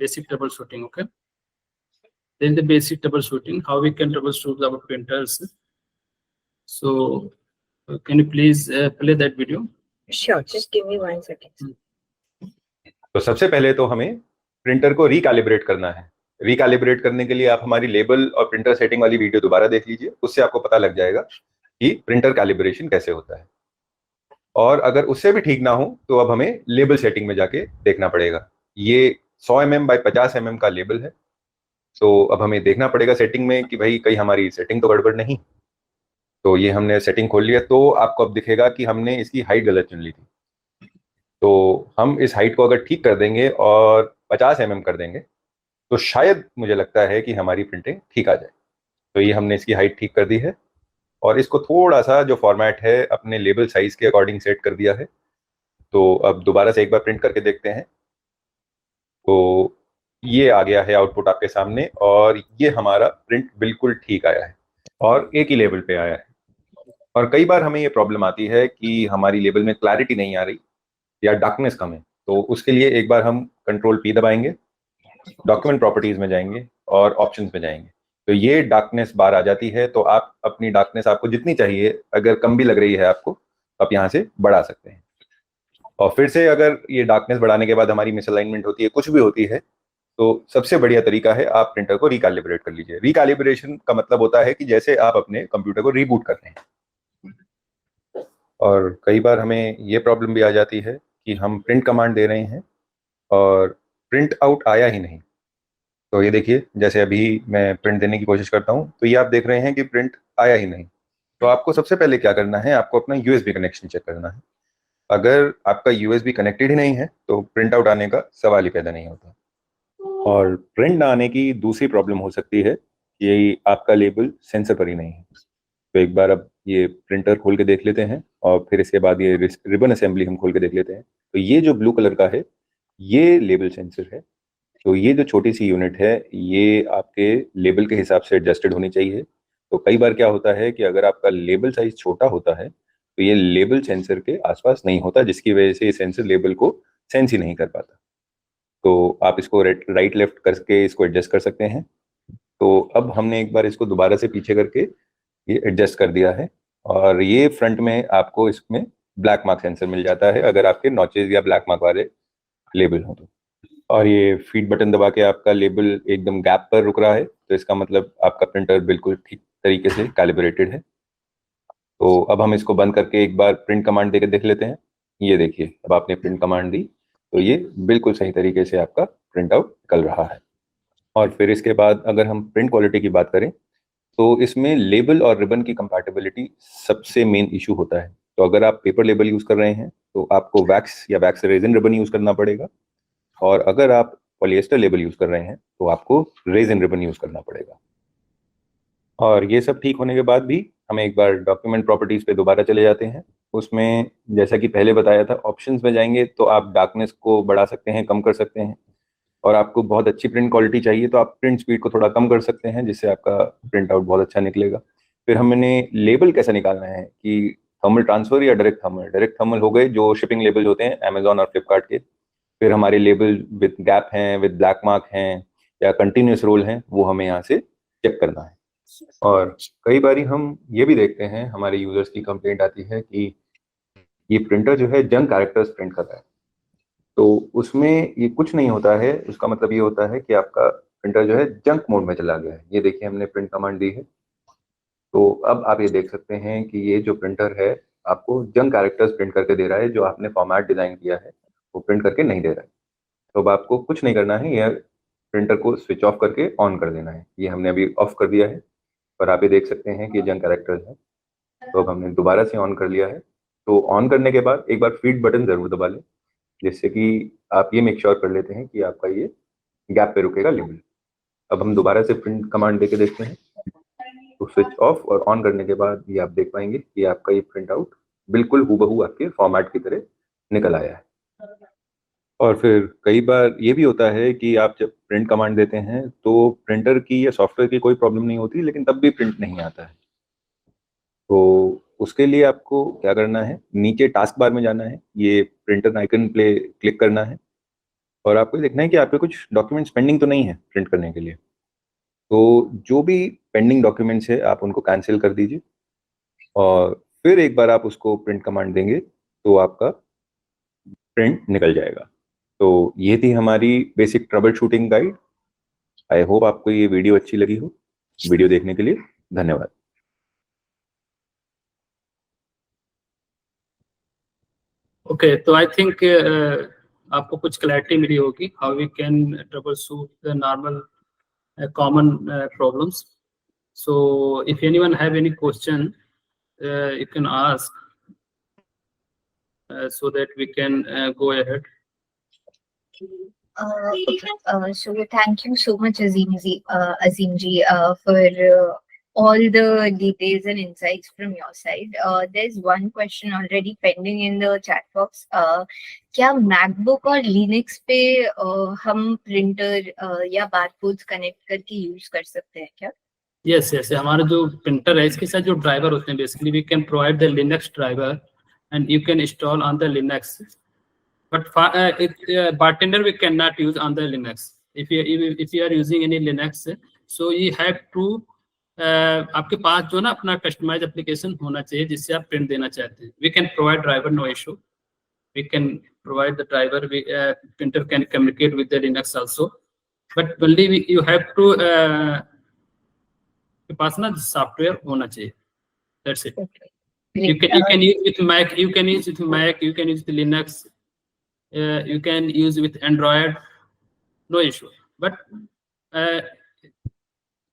basic troubleshooting. Okay, then the basic troubleshooting, how we can troubleshoot our printers. So can you please play that video? Sure, just give me 1 second. तो सबसे पहले तो हमें printer को recalibrate करना है। Recalibrate करने के लिए आप हमारी लेबल और प्रिंटर सेटिंग वाली वीडियो दोबारा देख लीजिए, उससे आपको पता लग जाएगा कि प्रिंटर कैलिब्रेशन कैसे होता है। और अगर उससे भी ठीक ना हो तो अब हमें लेबल सेटिंग में जाके देखना पड़ेगा। ये 100 mm बाय 50 mm का लेबल है, तो अब हमें देखना पड़ेगा सेटिंग में कि भाई कहीं हमारी सेटिंग तो गड़बड़ नहीं। तो ये हमने सेटिंग खोल लिया, तो आपको अब दिखेगा कि हमने इसकी हाइट गलत चुन ली थी। तो हम इस हाइट को अगर ठीक कर देंगे और 50 mm कर देंगे तो शायद मुझे लगता है कि हमारी प्रिंटिंग ठीक आ जाए। तो ये हमने इसकी हाइट ठीक कर दी है और इसको थोड़ा सा जो फॉर्मेट है अपने लेबल साइज के अकॉर्डिंग सेट कर दिया है। तो अब दोबारा से एक बार प्रिंट करके देखते हैं। तो ये आ गया है आउटपुट आपके सामने और ये हमारा प्रिंट बिल्कुल ठीक आया है और एक ही लेवल पे आया है। और कई बार हमें ये प्रॉब्लम आती है कि हमारी लेबल में क्लैरिटी नहीं आ रही या डार्कनेस कम है, तो उसके लिए एक बार हम कंट्रोल P दबाएंगे, डॉक्यूमेंट प्रॉपर्टीज में जाएंगे और ऑप्शंस में जाएंगे। तो ये डार्कनेस बार आ जाती है, तो आप अपनी डार्कनेस आपको जितनी चाहिए, अगर कम भी लग रही है आपको, आप यहाँ से बढ़ा सकते हैं। और फिर से अगर ये डार्कनेस बढ़ाने के बाद हमारी मिसअलाइनमेंट होती है, कुछ भी होती है, तो सबसे बढ़िया तरीका है आप प्रिंटर को रिकैलिब्रेट कर लीजिए। रिकैलिब्रेशन का मतलब होता है कि जैसे आप अपने कंप्यूटर को रीबूट करते हैं। और कई बार हमें ये प्रॉब्लम भी आ जाती है कि हम प्रिंट कमांड दे रहे हैं और प्रिंट आउट आया ही नहीं। तो ये देखिए, जैसे अभी मैं प्रिंट देने की कोशिश करता हूँ तो ये आप देख रहे हैं कि प्रिंट आया ही नहीं। तो आपको सबसे पहले क्या करना है, आपको अपना USB कनेक्शन चेक करना है। अगर आपका USB कनेक्टेड ही नहीं है तो प्रिंट आउट आने का सवाल ही पैदा नहीं होता। और प्रिंट ना आने की दूसरी प्रॉब्लम हो सकती है कि आपका लेबल सेंसर पर ही नहीं है। तो एक बार अब ये प्रिंटर खोल के देख लेते हैं और फिर इसके बाद ये रिबन असेंबली हम खोल के देख लेते हैं। तो ये जो ब्लू कलर का है ये लेबल सेंसर है। तो ये जो छोटी सी यूनिट है ये आपके लेबल के हिसाब से एडजस्टेड होनी चाहिए। तो कई बार क्या होता है कि अगर आपका लेबल साइज छोटा होता है तो ये लेबल सेंसर के आसपास नहीं होता, जिसकी वजह से ये सेंसर लेबल को सेंस ही नहीं कर पाता। तो आप इसको राइट लेफ्ट करके इसको एडजस्ट कर सकते हैं। तो अब हमने एक बार इसको दोबारा से पीछे करके ये एडजस्ट कर दिया है और ये फ्रंट में आपको इसमें ब्लैक मार्क सेंसर मिल जाता है अगर आपके नॉचेज या ब्लैक मार्क वाले लेबल हो तो। और ये फीड बटन दबा के आपका लेबल एकदम गैप पर रुक रहा है, तो इसका मतलब आपका प्रिंटर बिल्कुल ठीक तरीके से कैलिब्रेटेड है। तो अब हम इसको बंद करके एक बार प्रिंट कमांड देकर देख लेते हैं। ये देखिए, अब आपने प्रिंट कमांड दी तो ये बिल्कुल सही तरीके से आपका प्रिंट आउट निकल रहा है। और फिर इसके बाद अगर हम प्रिंट क्वालिटी की बात करें तो इसमें लेबल और रिबन की कंपैटिबिलिटी सबसे मेन इशू होता है। तो अगर आप पेपर लेबल यूज़ कर रहे हैं तो आपको वैक्स या वैक्स रेजिन रिबन यूज़ करना पड़ेगा, और अगर आप पॉलिएस्टर लेबल यूज़ कर रहे हैं तो आपको रेजिन रिबन यूज़ करना पड़ेगा। और ये सब ठीक होने के बाद भी हम एक बार डॉक्यूमेंट प्रॉपर्टीज़ पे दोबारा चले जाते हैं। उसमें जैसा कि पहले बताया था, ऑप्शंस में जाएंगे तो आप डार्कनेस को बढ़ा सकते हैं, कम कर सकते हैं, और आपको बहुत अच्छी प्रिंट क्वालिटी चाहिए तो आप प्रिंट स्पीड को थोड़ा कम कर सकते हैं, जिससे आपका प्रिंट आउट बहुत अच्छा निकलेगा। फिर हमने लेबल कैसा निकालना है कि थर्मल ट्रांसफर या डायरेक्ट थर्मल। डायरेक्ट थर्मल हो गए जो शिपिंग लेबल होते हैं अमेजोन और फ्लिपकार्ट के। फिर हमारे लेबल विद गैप हैं, विद ब्लैक मार्क हैं या कंटिन्यूस रोल हैं, वो हमें यहाँ से चेक करना है। और कई बारी हम ये भी देखते हैं, हमारे यूजर्स की कंप्लेंट आती है कि ये प्रिंटर जो है जंक कैरेक्टर्स प्रिंट कर रहा है। तो उसमें ये कुछ नहीं होता है, उसका मतलब ये होता है कि आपका प्रिंटर जो है जंक मोड में चला गया है। ये देखिए, हमने प्रिंट कमांड दी है तो अब आप ये देख सकते हैं कि ये जो प्रिंटर है आपको जंक कैरेक्टर्स प्रिंट करके दे रहा है। जो आपने फॉर्मेट डिजाइन किया है वो प्रिंट करके नहीं दे रहा है। तो अब आपको कुछ नहीं करना है, यह प्रिंटर को स्विच ऑफ करके ऑन कर देना है। ये हमने अभी ऑफ कर दिया है और आप ये देख सकते हैं कि जंक कैरेक्टर्स है। तो अब हमने दोबारा से ऑन कर लिया है। तो ऑन करने के बाद एक बार फीड बटन जरूर दबा लें, जिससे कि आप ये मेक श्योर कर लेते हैं कि आपका ये गैप पे रुकेगा लेबल। अब हम दोबारा से प्रिंट कमांड देके देखते हैं। तो स्विच ऑफ और ऑन करने के बाद ये आप देख पाएंगे कि आपका ये प्रिंट आउट बिल्कुल हूबहू आपके फॉर्मेट की तरह निकल आया है। और फिर कई बार ये भी होता है कि आप जब प्रिंट कमांड देते हैं तो प्रिंटर की या सॉफ्टवेयर की कोई प्रॉब्लम नहीं होती, लेकिन तब भी प्रिंट नहीं आता है। तो उसके लिए आपको क्या करना है, नीचे टास्क बार में जाना है, ये प्रिंटर आइकन पे क्लिक करना है और आपको देखना है कि आपके कुछ डॉक्यूमेंट्स पेंडिंग तो नहीं है प्रिंट करने के लिए। तो जो भी पेंडिंग डॉक्यूमेंट्स है आप उनको कैंसिल कर दीजिए और फिर एक बार आप उसको प्रिंट कमांड देंगे तो आपका प्रिंट निकल जाएगा। तो ये थी हमारी basic trouble shooting guide. I hope आपको ये वीडियो अच्छी लगी हो। वीडियो देखने के लिए धन्यवाद। ओके, तो आई थिंक आपको कुछ क्लैरिटी मिली होगी how we can trouble shoot the normal common problems. So if anyone have any question, you can ask so that we can go ahead. Okay. So thank you so much, Azim ji, for all the details and insights from your side. There's one question already pending in the chat box. क्या MacBook और Linux पे हम printer या barcodes connect करके use कर सकते हैं क्या? Yes, हमारा जो प्रिंटर है इसके साथ जो ड्राइवर होते हैं, basically we can provide the Linux driver and you can install on the Linux, but bartender we cannot use on the Linux. If you are using any Linux, so you have to आपके पास जो ना अपना customise application होना चाहिए जिससे आप print देना चाहते हैं. We can provide driver, no issue. We can provide the driver. Printer can communicate with the Linux also, but only you have to के पास ना सॉफ्टवेयर होना चाहिए. That's it. Okay. You can use with Mac. You can use with Mac. You can use with Linux. You can use with Android. No issue. But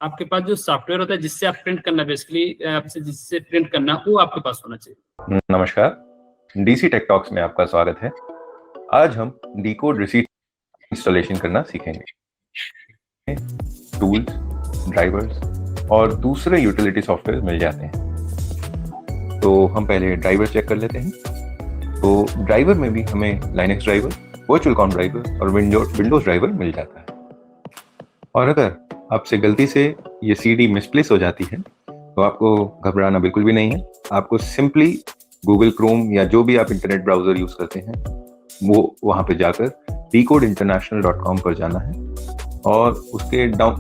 आपके पास जो software होता है जिससे आप प्रिंट करना, बेसिकली आपसे जिससे प्रिंट करना, वो आपके पास होना चाहिए. नमस्कार, डीसी टेक टॉक्स में आपका स्वागत है। आज हम डीकोड रिसीट इंस्टॉलेशन करना सीखेंगे। टूल्स, ड्राइवर्स और दूसरे यूटिलिटी सॉफ्टवेयर मिल जाते हैं। तो हम पहले ड्राइवर चेक कर लेते हैं। तो ड्राइवर में भी हमें Linux driver, virtual com driver और विंडोज ड्राइवर मिल जाता है। और अगर आपसे गलती से ये CD मिसप्लेस हो जाती है तो आपको घबराना बिल्कुल भी नहीं है। आपको सिंपली गूगल क्रोम या जो भी आप इंटरनेट ब्राउजर यूज करते हैं वो वहाँ पे जाकर decodeinternational.com पर जाना है और उसके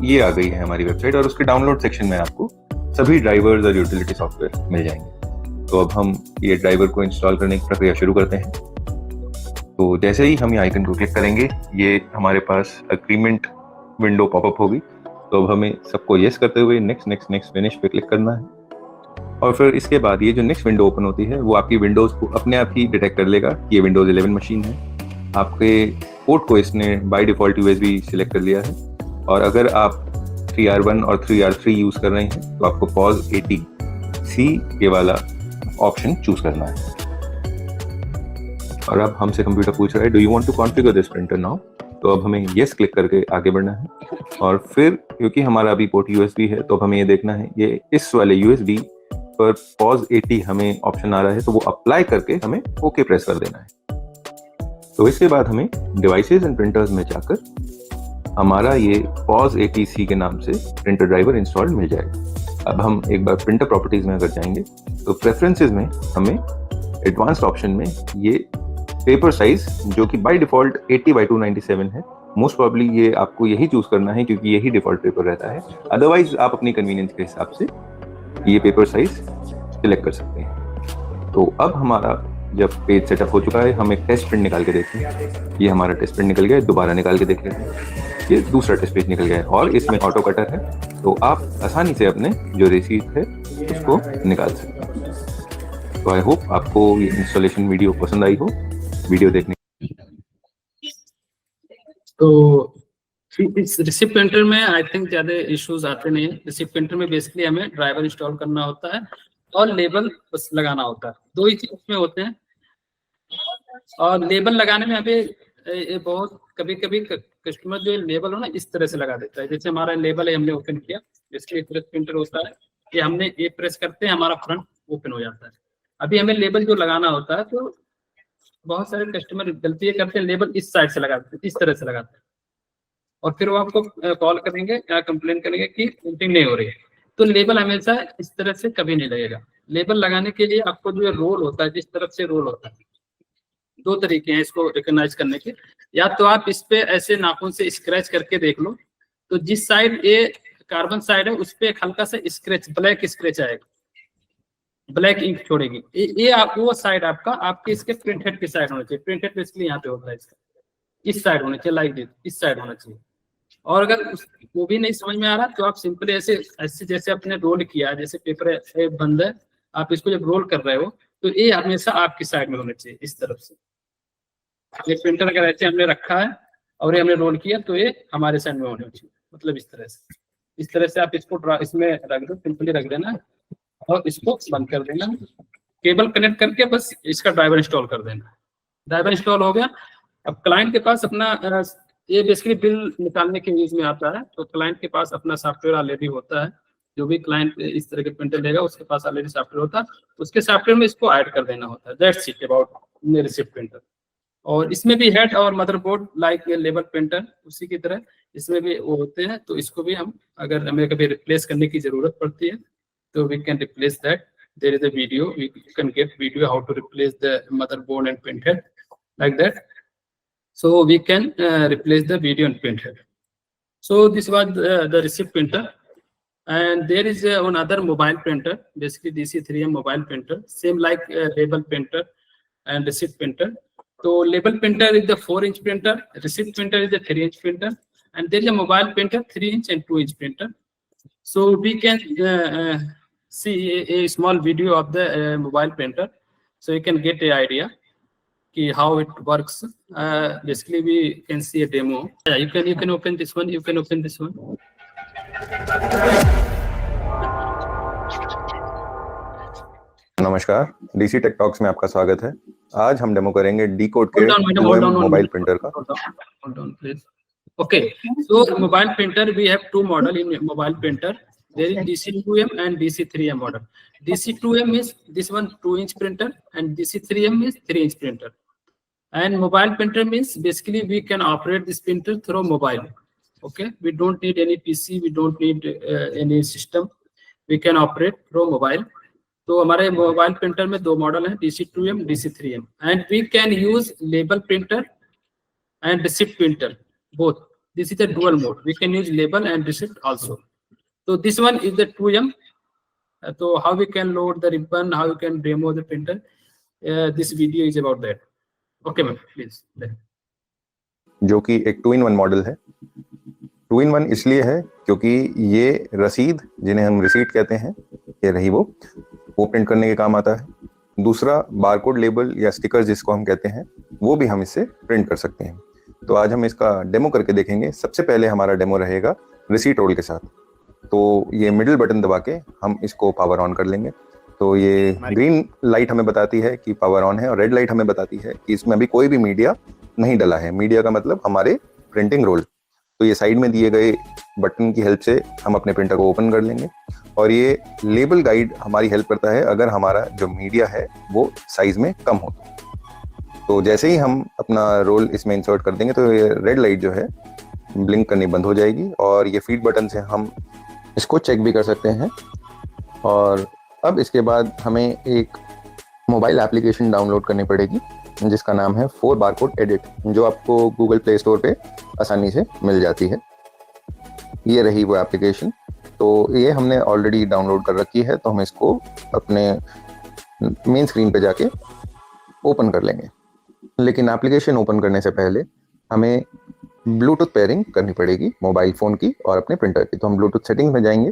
ये आ गई है हमारी वेबसाइट, और उसके डाउनलोड सेक्शन में आपको सभी ड्राइवर्स और यूटिलिटी सॉफ्टवेयर मिल जाएंगे। तो अब हम ये ड्राइवर को इंस्टॉल करने की प्रक्रिया शुरू करते हैं। तो जैसे ही हम ये आइकन को क्लिक करेंगे ये हमारे पास अग्रीमेंट विंडो पॉपअप होगी। तो अब हमें सबको येस करते हुए नेक्स्ट नेक्स्ट नेक्स्ट फिनिश पे क्लिक करना है, और फिर इसके बाद ये जो नेक्स्ट विंडो ओपन होती है वो आपकी विंडोज को अपने आप ही डिटेक्ट कर लेगा कि ये विंडोज 11 मशीन है। आपके पोर्ट को इसने बाय डिफॉल्ट USB सिलेक्ट कर लिया है, और अगर आप 3R1 और 3R3 यूज कर रहे हैं तो आपको POS 80C ये वाला ऑप्शन चूज करना है। और अब हमसे कंप्यूटर पूछ रहा है, do you want to configure this printer now? तो अब हमें येस क्लिक करके आगे बढ़ना है, और फिर क्योंकि हमारा अभी पोर्ट USB है तो अब हमें ये देखना है ये इस वाले USB पर POS 80 हमें ऑप्शन आ रहा है, तो वो अप्लाई करके हमें ओके प्रेस कर देना है। तो इसके बाद हमें डिवाइसेस एंड प्रिंटर्स में जाकर हमारा ये POS 80C के नाम से प्रिंटर ड्राइवर इंस्टॉल्ड मिल जाएगा। अब हम एक बार प्रिंटर प्रॉपर्टीज में अगर जाएंगे तो प्रेफरेंसेस में हमें एडवांस्ड ऑप्शन में ये पेपर साइज जो कि बाय डिफॉल्ट 80x297 है, मोस्ट प्रोबेबली ये आपको यही चूज करना है क्योंकि यही डिफॉल्ट पेपर रहता है। अदरवाइज आप अपनी कन्वीनियंस के हिसाब से ये पेपर साइज सिलेक्ट कर सकते हैं। तो अब हमारा जब पेज सेटअप हो चुका है, हम एक टेस्ट प्रिंट निकाल के देखते हैं। ये हमारा टेस्ट प्रिंट निकल गया है, दोबारा निकाल के देख लेते हैं। ये दूसरा टेस्ट पेज निकल गया है और इसमें ऑटो कटर है, तो आप आसानी से अपने जो रिसीट है उसको निकाल सकते हैं। तो आई होप आपको ये इंस्टॉलेशन वीडियो पसंद आई हो। वीडियो देखने तो इस रिसिप्ट प्रिंटर में आई थिंक ज्यादा इश्यूज आते नहीं है। रिसिप्ट प्रिंटर में बेसिकली हमें ड्राइवर इंस्टॉल करना होता है और लेबल बस लगाना होता है, दो ही चीज में होते हैं। और लेबल लगाने में अभी बहुत कभी कभी कस्टमर जो लेबल हो ना इस तरह से लगा देता है। जैसे हमारा लेबल है, हमने ओपन किया, इसके प्रिंटर होता है कि हमने ये प्रेस करते हैं हमारा फ्रंट ओपन हो जाता है। अभी हमें लेबल जो लगाना होता है तो बहुत सारे कस्टमर गलती ये करते हैं, लेबल इस साइड से लगाते हैं, इस तरह से लगाते हैं, और फिर वो आपको कॉल करेंगे या कंप्लेन करेंगे कि प्रिंटिंग नहीं हो रही है। तो लेबल हमेशा इस तरह से कभी नहीं लगेगा। लेबल लगाने के लिए आपको जो रोल होता है, जिस तरफ से रोल होता है, दो तरीके हैं इसको रिकॉग्नाइज करने के। या तो आप इस पे ऐसे नाखून से स्क्रैच करके देख लो, तो जिस साइड ये कार्बन साइड है उस पे एक हल्का सा स्क्रैच, ब्लैक स्क्रैच आएगा, ब्लैक इंक छोड़ेगी। ये आप वो साइड आपका आपके इसके प्रिंट हेड की साइड होना चाहिए। प्रिंट हेड बेसिकली यहाँ पे होता है, इसका इस साइड होना चाहिए, लाइक दिस, इस साइड होना चाहिए। और अगर वो भी नहीं समझ में आ रहा तो आप सिंपली ऐसे ऐसे जैसे अपने रोल किया, जैसे पेपर बंद है, आप इसको जब रोल कर रहे हो तो ये हमेशा आपकी साइड में होना चाहिए, इस तरफ से। ये प्रिंटर अगर ऐसे हमने रखा है और ये हमने रोल किया तो ये हमारे साइड में होना चाहिए, मतलब इस तरह से। इस तरह से आप इसको इसमें रख दो, सिंपली रख देना और इसको बंद कर देना। केबल कनेक्ट करके बस इसका ड्राइवर इंस्टॉल कर देना। ड्राइवर इंस्टॉल हो गया। अब क्लाइंट के पास अपना ये बेसिकली बिल निकालने के यूज में आता है, तो क्लाइंट के पास अपना सॉफ्टवेयर ऑलरेडी होता है। जो भी क्लाइंट इस तरह के प्रिंटर लेगा उसके पास ऑलरेडी सॉफ्टवेयर होता है, उसके सॉफ्टवेयर में इसको ऐड कर देना होता है। That's it about receipt printer. और इसमें भी हेड और मदरबोर्ड लाइक लेबल प्रिंटर उसी की तरह इसमें भी वो होते हैं। तो इसको भी हम अगर हमें कभी रिप्लेस करने की जरूरत पड़ती है तो we can replace that. There is a video, we can get video how to replace the motherboard and print head like that. So we can replace the video and print head. So this was the receipt printer, and there is another mobile printer, basically DC3M mobile printer, same like label printer and receipt printer. So label printer is the 4-inch printer, receipt printer is the 3-inch printer, and there is a mobile printer 3-inch and 2-inch printer. So we can see a small video of the mobile printer, so you can get an idea how it works. Basically we can see a demo. Yeah, you can open this one, you can open this one. नमस्कार, DC tech talks में आपका स्वागत है। आज हम demo करेंगे decode के mobile printer का। Hold on please. Okay, so mobile printer, we have two model in mobile printer. There is DC2M and DC3M model. DC2M is this one 2-inch printer, and DC3M is 3-inch printer. And mobile printer means basically we can operate this printer through mobile. Okay, we don't need any PC, we don't need any system. We can operate through mobile. तो हमारे mobile printer में दो model हैं, DC2M, DC3M, and we can use label printer and receipt printer both. This is a dual mode. We can use label and receipt also. So this one is the 2M. So how we can load the ribbon, how you can demo the printer. This video is about that. Okay, ma'am, please. जो कि एक 2-in-1 model है। 2-in-1 इसलिए है क्योंकि ये रसीद, जिन्हें हम रिसीट कहते हैं, ये रही वो प्रिंट करने के काम आता है। दूसरा बारकोड लेबल या स्टिकर जिसको हम कहते हैं, वो भी हम इससे प्रिंट कर सकते हैं। तो आज हम इसका डेमो करके देखेंगे। सबसे पहले हमारा डेमो रहेगा रिसीट रोल के साथ। तो ये मिडिल बटन दबा के हम इसको पावर ऑन कर लेंगे। तो ये ग्रीन लाइट हमें बताती है कि पावर ऑन है, और रेड लाइट हमें बताती है कि इसमें अभी कोई भी मीडिया नहीं डला है। मीडिया का मतलब हमारे प्रिंटिंग रोल। तो ये साइड में दिए गए बटन की हेल्प से हम अपने प्रिंटर को ओपन कर लेंगे, और ये लेबल गाइड हमारी हेल्प करता है अगर हमारा जो मीडिया है वो साइज में कम हो। तो जैसे ही हम अपना रोल इसमें इंसर्ट कर देंगे तो ये रेड लाइट जो है ब्लिंक करनी बंद हो जाएगी, और ये फीड बटन से हम इसको चेक भी कर सकते हैं। और अब इसके बाद हमें एक मोबाइल एप्लीकेशन डाउनलोड करनी पड़ेगी जिसका नाम है 4 बारकोड एडिट, जो आपको गूगल प्ले स्टोर पे आसानी से मिल जाती है। ये रही वो एप्लीकेशन। तो ये हमने ऑलरेडी डाउनलोड कर रखी है, तो हम इसको अपने मेन स्क्रीन पे जाके ओपन कर लेंगे। लेकिन एप्लीकेशन ओपन करने से पहले हमें ब्लूटूथ पेयरिंग करनी पड़ेगी मोबाइल फ़ोन की और अपने प्रिंटर की। तो हम ब्लूटूथ सेटिंग्स में जाएंगे,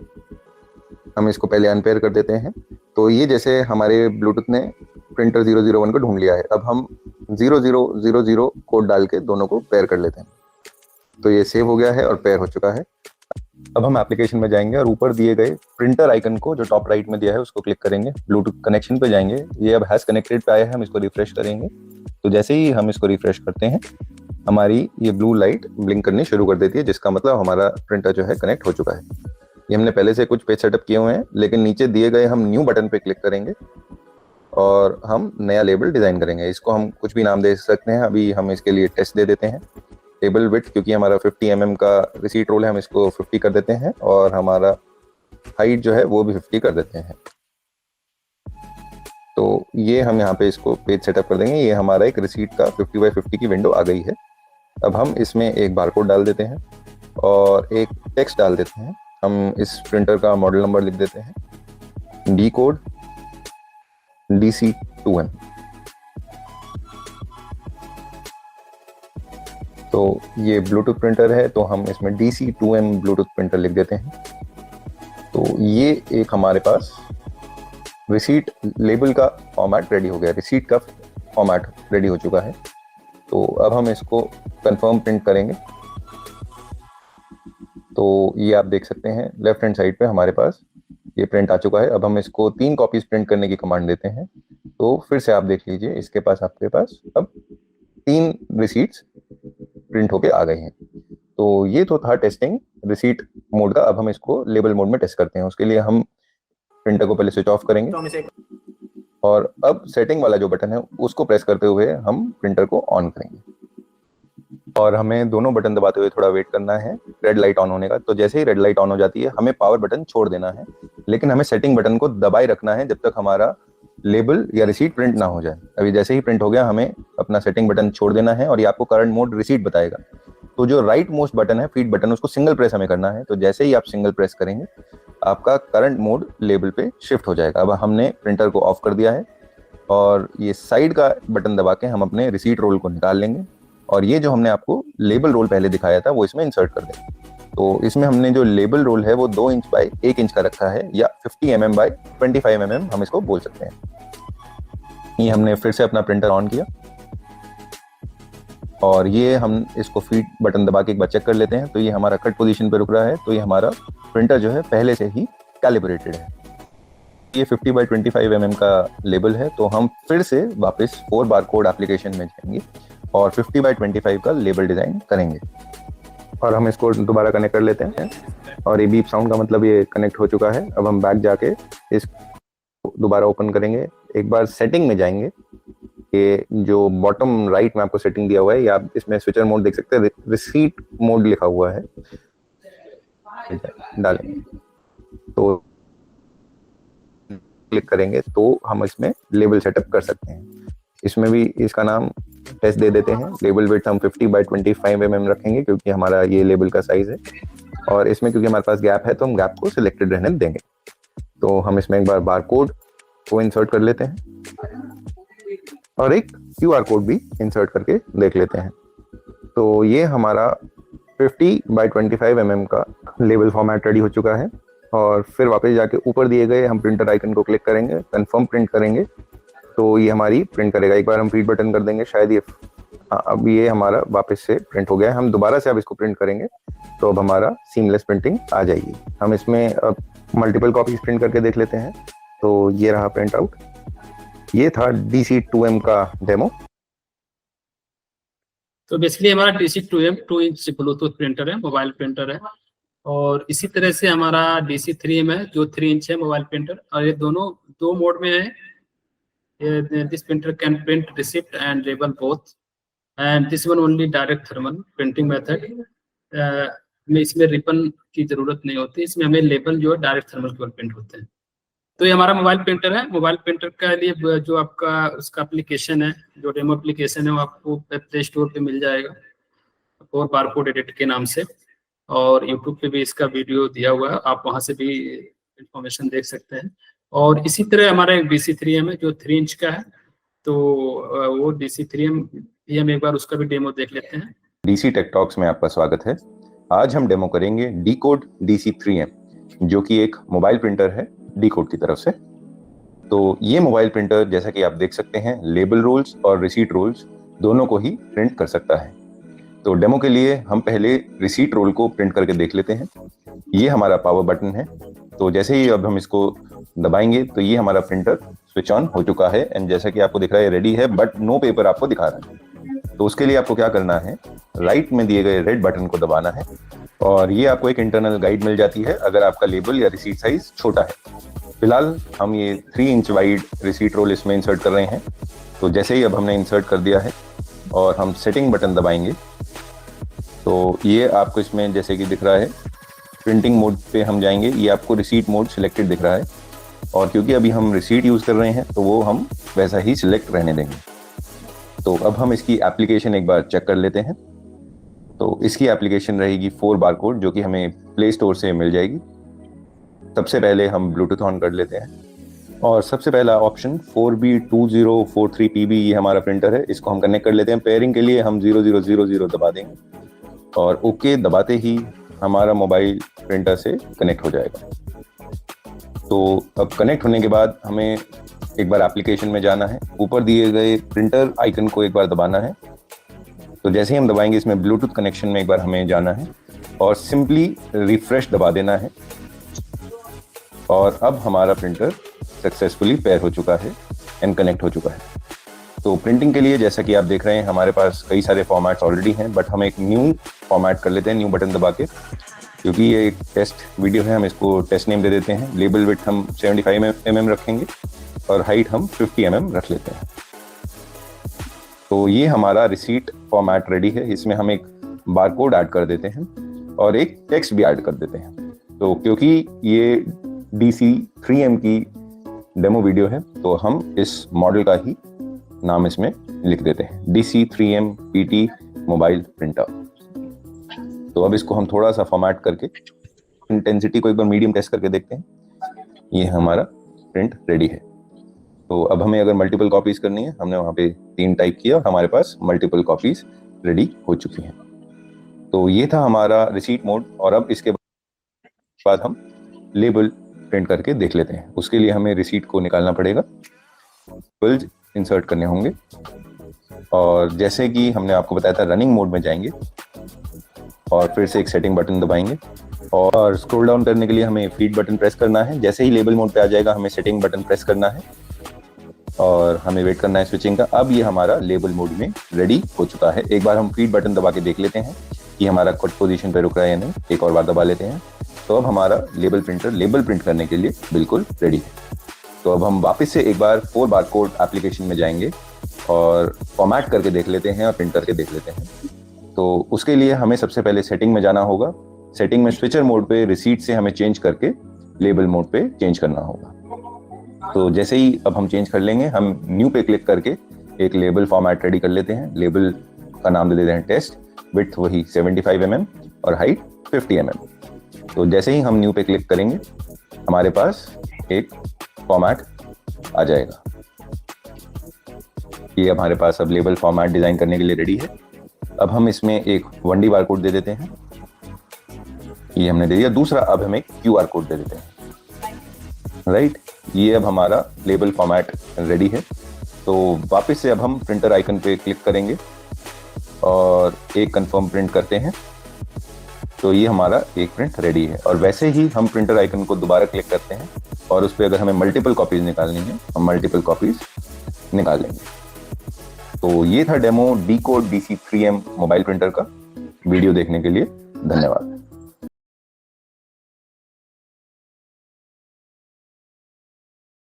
हम इसको पहले अनपेयर कर देते हैं। तो ये जैसे हमारे ब्लूटूथ ने प्रिंटर 001 को ढूंढ लिया है। अब हम 0000 कोड डाल के दोनों को पेयर कर लेते हैं। तो ये सेव हो गया है और पेयर हो चुका है। अब हम एप्लीकेशन में जाएंगे और ऊपर दिए गए प्रिंटर आइकन को जो टॉप राइट में दिया है उसको क्लिक करेंगे। ब्लूटूथ कनेक्शन पे जाएंगे, ये अब हैज कनेक्टेड पे आया है, हम इसको रिफ्रेश करेंगे। तो जैसे ही हम इसको रिफ्रेश करते हैं हमारी ये ब्लू लाइट ब्लिंक करनी शुरू कर देती है, जिसका मतलब हमारा प्रिंटर जो है कनेक्ट हो चुका है। ये हमने पहले से कुछ पेज सेटअप किए हुए हैं, लेकिन नीचे दिए गए हम न्यू बटन पे क्लिक करेंगे और हम नया लेबल डिजाइन करेंगे। इसको हम कुछ भी नाम दे सकते हैं। अभी हम इसके लिए टेस्ट दे देते हैं। टेबल विड्थ, क्योंकि हमारा 50 mm का रिसीट रोल है, हम इसको 50 कर देते हैं, और हमारा हाइट जो है वो भी 50 कर देते हैं। तो ये हम यहाँ पे इसको पेज सेटअप कर देंगे। ये हमारा एक रिसीट का 50x50 की विंडो आ गई है। अब हम इसमें एक बारकोड डाल देते हैं और एक टेक्स्ट डाल देते हैं। हम इस प्रिंटर का मॉडल नंबर लिख देते हैं, डी कोड DC2M। तो ये ब्लूटूथ प्रिंटर है, तो हम इसमें DC2M ब्लूटूथ प्रिंटर लिख देते हैं। तो ये एक हमारे पास रिसीट लेबल का फॉर्मेट रेडी हो गया, रिसीट का फॉर्मेट रेडी हो चुका है। तो अब हम इसको कंफर्म प्रिंट करेंगे। तो ये आप देख सकते हैं लेफ्ट हैंड साइड पे हमारे पास ये प्रिंट आ चुका है। अब हम इसको 3 कॉपीज प्रिंट करने की कमांड देते हैं। तो फिर से आप देख लीजिए, इसके पास आपके पास अब 3 रिसीट्स प्रिंट होके आ गए हैं। तो ये तो था टेस्टिंग रिसीट मोड का। अब हम इसको लेबल मोड में टेस्ट करते हैं। उसके लिए हम प्रिंटर को पहले स्विच ऑफ करेंगे और अब सेटिंग वाला जो बटन है उसको प्रेस करते हुए हम प्रिंटर को ऑन करेंगे, और हमें दोनों बटन दबाते हुए थोड़ा वेट करना है रेड लाइट ऑन होने का। तो जैसे ही रेड लाइट ऑन हो जाती है हमें पावर बटन छोड़ देना है, लेकिन हमें सेटिंग बटन को दबाए रखना है जब तक हमारा लेबल या रिसीट प्रिंट ना हो जाए। अभी जैसे ही प्रिंट हो गया हमें अपना सेटिंग बटन छोड़ देना है, और ये आपको करंट मोड रिसीट बताएगा। तो जो राइट मोस्ट बटन है फीड बटन, उसको सिंगल प्रेस हमें करना है। तो जैसे ही आप सिंगल प्रेस करेंगे आपका करंट मोड लेबल पे शिफ्ट हो जाएगा। अब हमने प्रिंटर को ऑफ कर दिया है, और ये साइड का बटन दबा के हम अपने रिसीट रोल को निकाल लेंगे, और ये जो हमने आपको लेबल रोल पहले दिखाया था वो इसमें इंसर्ट कर देंगे। तो इसमें हमने जो लेबल रोल है वो 2 इंच बाय 1 इंच का रखा है, या 50 mm बाय 25 mm हम इसको बोल सकते हैं। ये हमने फिर से अपना प्रिंटर ऑन किया, और ये हम इसको फीड बटन दबा के एक बार चेक कर लेते हैं। तो ये हमारा कट पोजीशन पे रुक रहा है, तो ये हमारा प्रिंटर जो है पहले से ही कैलिब्रेटेड है। ये 50 बाय 25 mm का लेबल है। तो हम फिर से वापस 4 बारकोड एप्लीकेशन में जाएंगे और 50 बाय 25 का लेबल डिजाइन करेंगे। और हम इसको दोबारा कनेक्ट कर लेते हैं और ये बीप साउंड का मतलब ये कनेक्ट हो चुका है। अब हम बैक जाके इस दोबारा ओपन करेंगे, एक बार सेटिंग में जाएंगे। ये जो बॉटम राइट में आपको सेटिंग दिया हुआ है, या आप इसमें स्विचर मोड देख सकते हैं, रिसीट मोड लिखा हुआ है, डालेंगे तो क्लिक करेंगे तो हम इसमें लेबल सेटअप कर सकते हैं। इसमें भी इसका नाम टेस्ट दे देते हैं। लेबल विड्थ हम 50x25 mm रखेंगे क्योंकि हमारा ये लेबल का साइज है, और इसमें क्योंकि हमारे पास गैप है तो हम गैप को सिलेक्टेड रहने देंगे। तो हम इसमें एक बार बारकोड को इंसर्ट कर लेते हैं और एक QR कोड भी इंसर्ट करके देख लेते हैं। तो ये हमारा 50x25 mm का लेबल फॉर्मेट रेडी हो चुका है। और फिर वापस जाके ऊपर दिए गए हम प्रिंटर आइकन को क्लिक करेंगे, कंफर्म प्रिंट करेंगे तो ये हमारी प्रिंट करेगा। एक बार हम फीड बटन कर देंगे, शायद ये अब ये हमारा वापस से प्रिंट हो गया है। हम दोबारा से अब इसको प्रिंट करेंगे तो अब हमारा सीमलेस प्रिंटिंग आ जाएगी। हम इसमें अब मल्टीपल कॉपीज प्रिंट करके देख लेते हैं। तो ये रहा प्रिंट आउट। ये था DC2M का डेमो। तो बेसिकली हमारा DC2M 2 इंच ब्लूटूथ प्रिंटर है, मोबाइल प्रिंटर है। और इसी तरह से हमारा DC3M है जो 3 इंच है मोबाइल प्रिंटर, और ये दोनों दो मोड में है। This printer can print receipt and label both, and this one only direct thermal printing method। में इसमें रिबन की जरूरत नहीं होती, इसमें हमें लेबल जो है डायरेक्ट थर्मल केवल प्रिंट होते हैं। तो ये हमारा मोबाइल प्रिंटर है। मोबाइल प्रिंटर के लिए जो आपका उसका एप्लीकेशन है, जो डेमो एप्लीकेशन है, वो आपको प्ले स्टोर पे मिल जाएगा और बारकोड एडिट के नाम से, और यूट्यूब पे भी इसका वीडियो दिया हुआ है, आप वहाँ से भी इंफॉर्मेशन देख सकते हैं। और इसी तरह हमारा एक DC3M है जो 3 इंच का है। तो वो DC3M भी हम एक बार उसका भी डेमो देख लेते हैं। DC टेक टॉक्स में आपका स्वागत है। आज हम डेमो करेंगे डीकोड DC3M, जो कि एक मोबाइल प्रिंटर है डीकोड की तरफ से। तो ये मोबाइल प्रिंटर जैसा कि आप देख सकते हैं, लेबल रोल्स और रिसीट रोल्स दोनों को ही प्रिंट कर सकता है। तो डेमो के लिए हम पहले रिसीट रोल को प्रिंट करके देख लेते हैं। ये हमारा पावर बटन है। तो जैसे ही अब हम इसको दबाएंगे तो ये हमारा प्रिंटर स्विच ऑन हो चुका है, एंड जैसा कि आपको दिख रहा है रेडी है, बट नो पेपर आपको दिखा रहा है। तो उसके लिए आपको क्या करना है, राइट में दिए गए रेड बटन को दबाना है और ये आपको एक इंटरनल गाइड मिल जाती है अगर आपका लेबल या रिसीट साइज छोटा है। फिलहाल हम ये 3 इंच वाइड रिसीट रोल इसमें इंसर्ट कर रहे हैं। तो जैसे ही अब हमने इंसर्ट कर दिया है और हम सेटिंग बटन दबाएंगे तो ये आपको इसमें जैसे कि दिख रहा है प्रिंटिंग मोड पे हम जाएंगे, ये आपको रिसीट मोड सिलेक्टेड दिख रहा है, और क्योंकि अभी हम रिसीट यूज़ कर रहे हैं तो वो हम वैसा ही सिलेक्ट रहने देंगे। तो अब हम इसकी एप्लीकेशन एक बार चेक कर लेते हैं। तो इसकी एप्लीकेशन रहेगी 4 बारकोड, जो कि हमें प्ले स्टोर से मिल जाएगी। सबसे पहले हम ब्लूटूथ ऑन कर लेते हैं और सबसे पहला ऑप्शन 4B2043PB ये हमारा प्रिंटर है, इसको हम कनेक्ट कर लेते हैं। पेयरिंग के लिए हम 0000 दबा देंगे और ओके दबाते ही हमारा मोबाइल प्रिंटर से कनेक्ट हो जाएगा। तो अब कनेक्ट होने के बाद हमें एक बार एप्लीकेशन में जाना है, ऊपर दिए गए प्रिंटर आइकन को एक बार दबाना है। तो जैसे ही हम दबाएंगे इसमें ब्लूटूथ कनेक्शन में एक बार हमें जाना है और सिंपली रिफ्रेश दबा देना है, और अब हमारा प्रिंटर सक्सेसफुली पेयर हो चुका है एंड कनेक्ट हो चुका है। तो प्रिंटिंग के लिए जैसा कि आप देख रहे हैं हमारे पास कई सारे फॉर्मेट्स ऑलरेडी हैं, बट हम एक न्यू फॉर्मेट कर लेते हैं, न्यू बटन दबा के, क्योंकि ये एक टेस्ट वीडियो है, हम इसको टेस्ट नेम दे देते हैं। लेबल विड्थ हम 75 mm रखेंगे और हाइट हम 50 mm रख लेते हैं। तो ये हमारा रिसीट फॉर्मेट रेडी है। इसमें हम एक बारकोड ऐड कर देते हैं और एक टेक्स्ट भी ऐड कर देते हैं। तो क्योंकि ये DC3M की डेमो वीडियो है तो हम इस मॉडल का ही नाम इसमें लिख देते हैं, DC3M PT मोबाइल प्रिंटर। तो अब इसको हम थोड़ा सा फॉर्मेट करके इंटेंसिटी को एक बार मीडियम टेस्ट करके देखते हैं। ये हमारा प्रिंट रेडी है। तो अब हमें अगर मल्टीपल कॉपीज करनी है, हमने वहाँ पे 3 टाइप किया और हमारे पास मल्टीपल कॉपीज रेडी हो चुकी हैं। तो ये था हमारा रिसीट मोड, और अब इसके बाद हम लेबल प्रिंट करके देख लेते हैं। उसके लिए हमें रिसीट को निकालना पड़ेगा, लेबल्स इंसर्ट करने होंगे, और जैसे कि हमने आपको बताया था रनिंग मोड में जाएंगे और फिर से एक सेटिंग बटन दबाएंगे और स्क्रॉल डाउन करने के लिए हमें फीड बटन प्रेस करना है। जैसे ही लेबल मोड पे आ जाएगा हमें सेटिंग बटन प्रेस करना है और हमें वेट करना है स्विचिंग का। अब ये हमारा लेबल मोड में रेडी हो चुका है। एक बार हम फीड बटन दबा के देख लेते हैं। कि हमारा कट पोजीशन पे रुक रहा है या नहीं, एक और बार दबा लेते हैं। तो अब हमारा लेबल प्रिंटर लेबल प्रिंट करने के लिए बिल्कुल रेडी है। तो अब हम वापस से एक बार 4 बारकोड एप्लीकेशन में जाएंगे और फॉर्मेट करके देख लेते हैं और प्रिंट करके देख लेते हैं। तो उसके लिए हमें सबसे पहले सेटिंग में जाना होगा। सेटिंग में स्विचर मोड पे रिसीट से हमें चेंज करके लेबल मोड पे चेंज करना होगा। तो जैसे ही अब हम चेंज कर लेंगे, हम न्यू पे क्लिक करके एक लेबल फॉर्मेट रेडी कर लेते हैं। लेबल का नाम दे देते हैं टेस्ट, विड्थ वही 75 mm और हाइट 50 mm। तो जैसे ही हम न्यू पे क्लिक करेंगे, हमारे पास एक फॉर्मेट आ जाएगा। ये हमारे पास अब लेबल फॉर्मेट डिजाइन करने के लिए रेडी है। अब हम इसमें एक 1D बारकोड दे देते हैं, ये हमने दे दिया। दूसरा अब हम एक QR कोड दे देते हैं, राइट। ये अब हमारा लेबल फॉर्मेट रेडी है। तो वापस से अब हम प्रिंटर आइकन पे क्लिक करेंगे और एक कंफर्म प्रिंट करते हैं। तो ये हमारा एक प्रिंट रेडी है। और वैसे ही हम प्रिंटर आइकन को दोबारा क्लिक करते हैं और उस पर अगर हमें मल्टीपल कॉपीज निकालनी है, हम मल्टीपल कॉपीज निकाल लेंगे। तो ये था demo decode DC3M mobile printer का। वीडियो देखने के लिए धन्यवाद।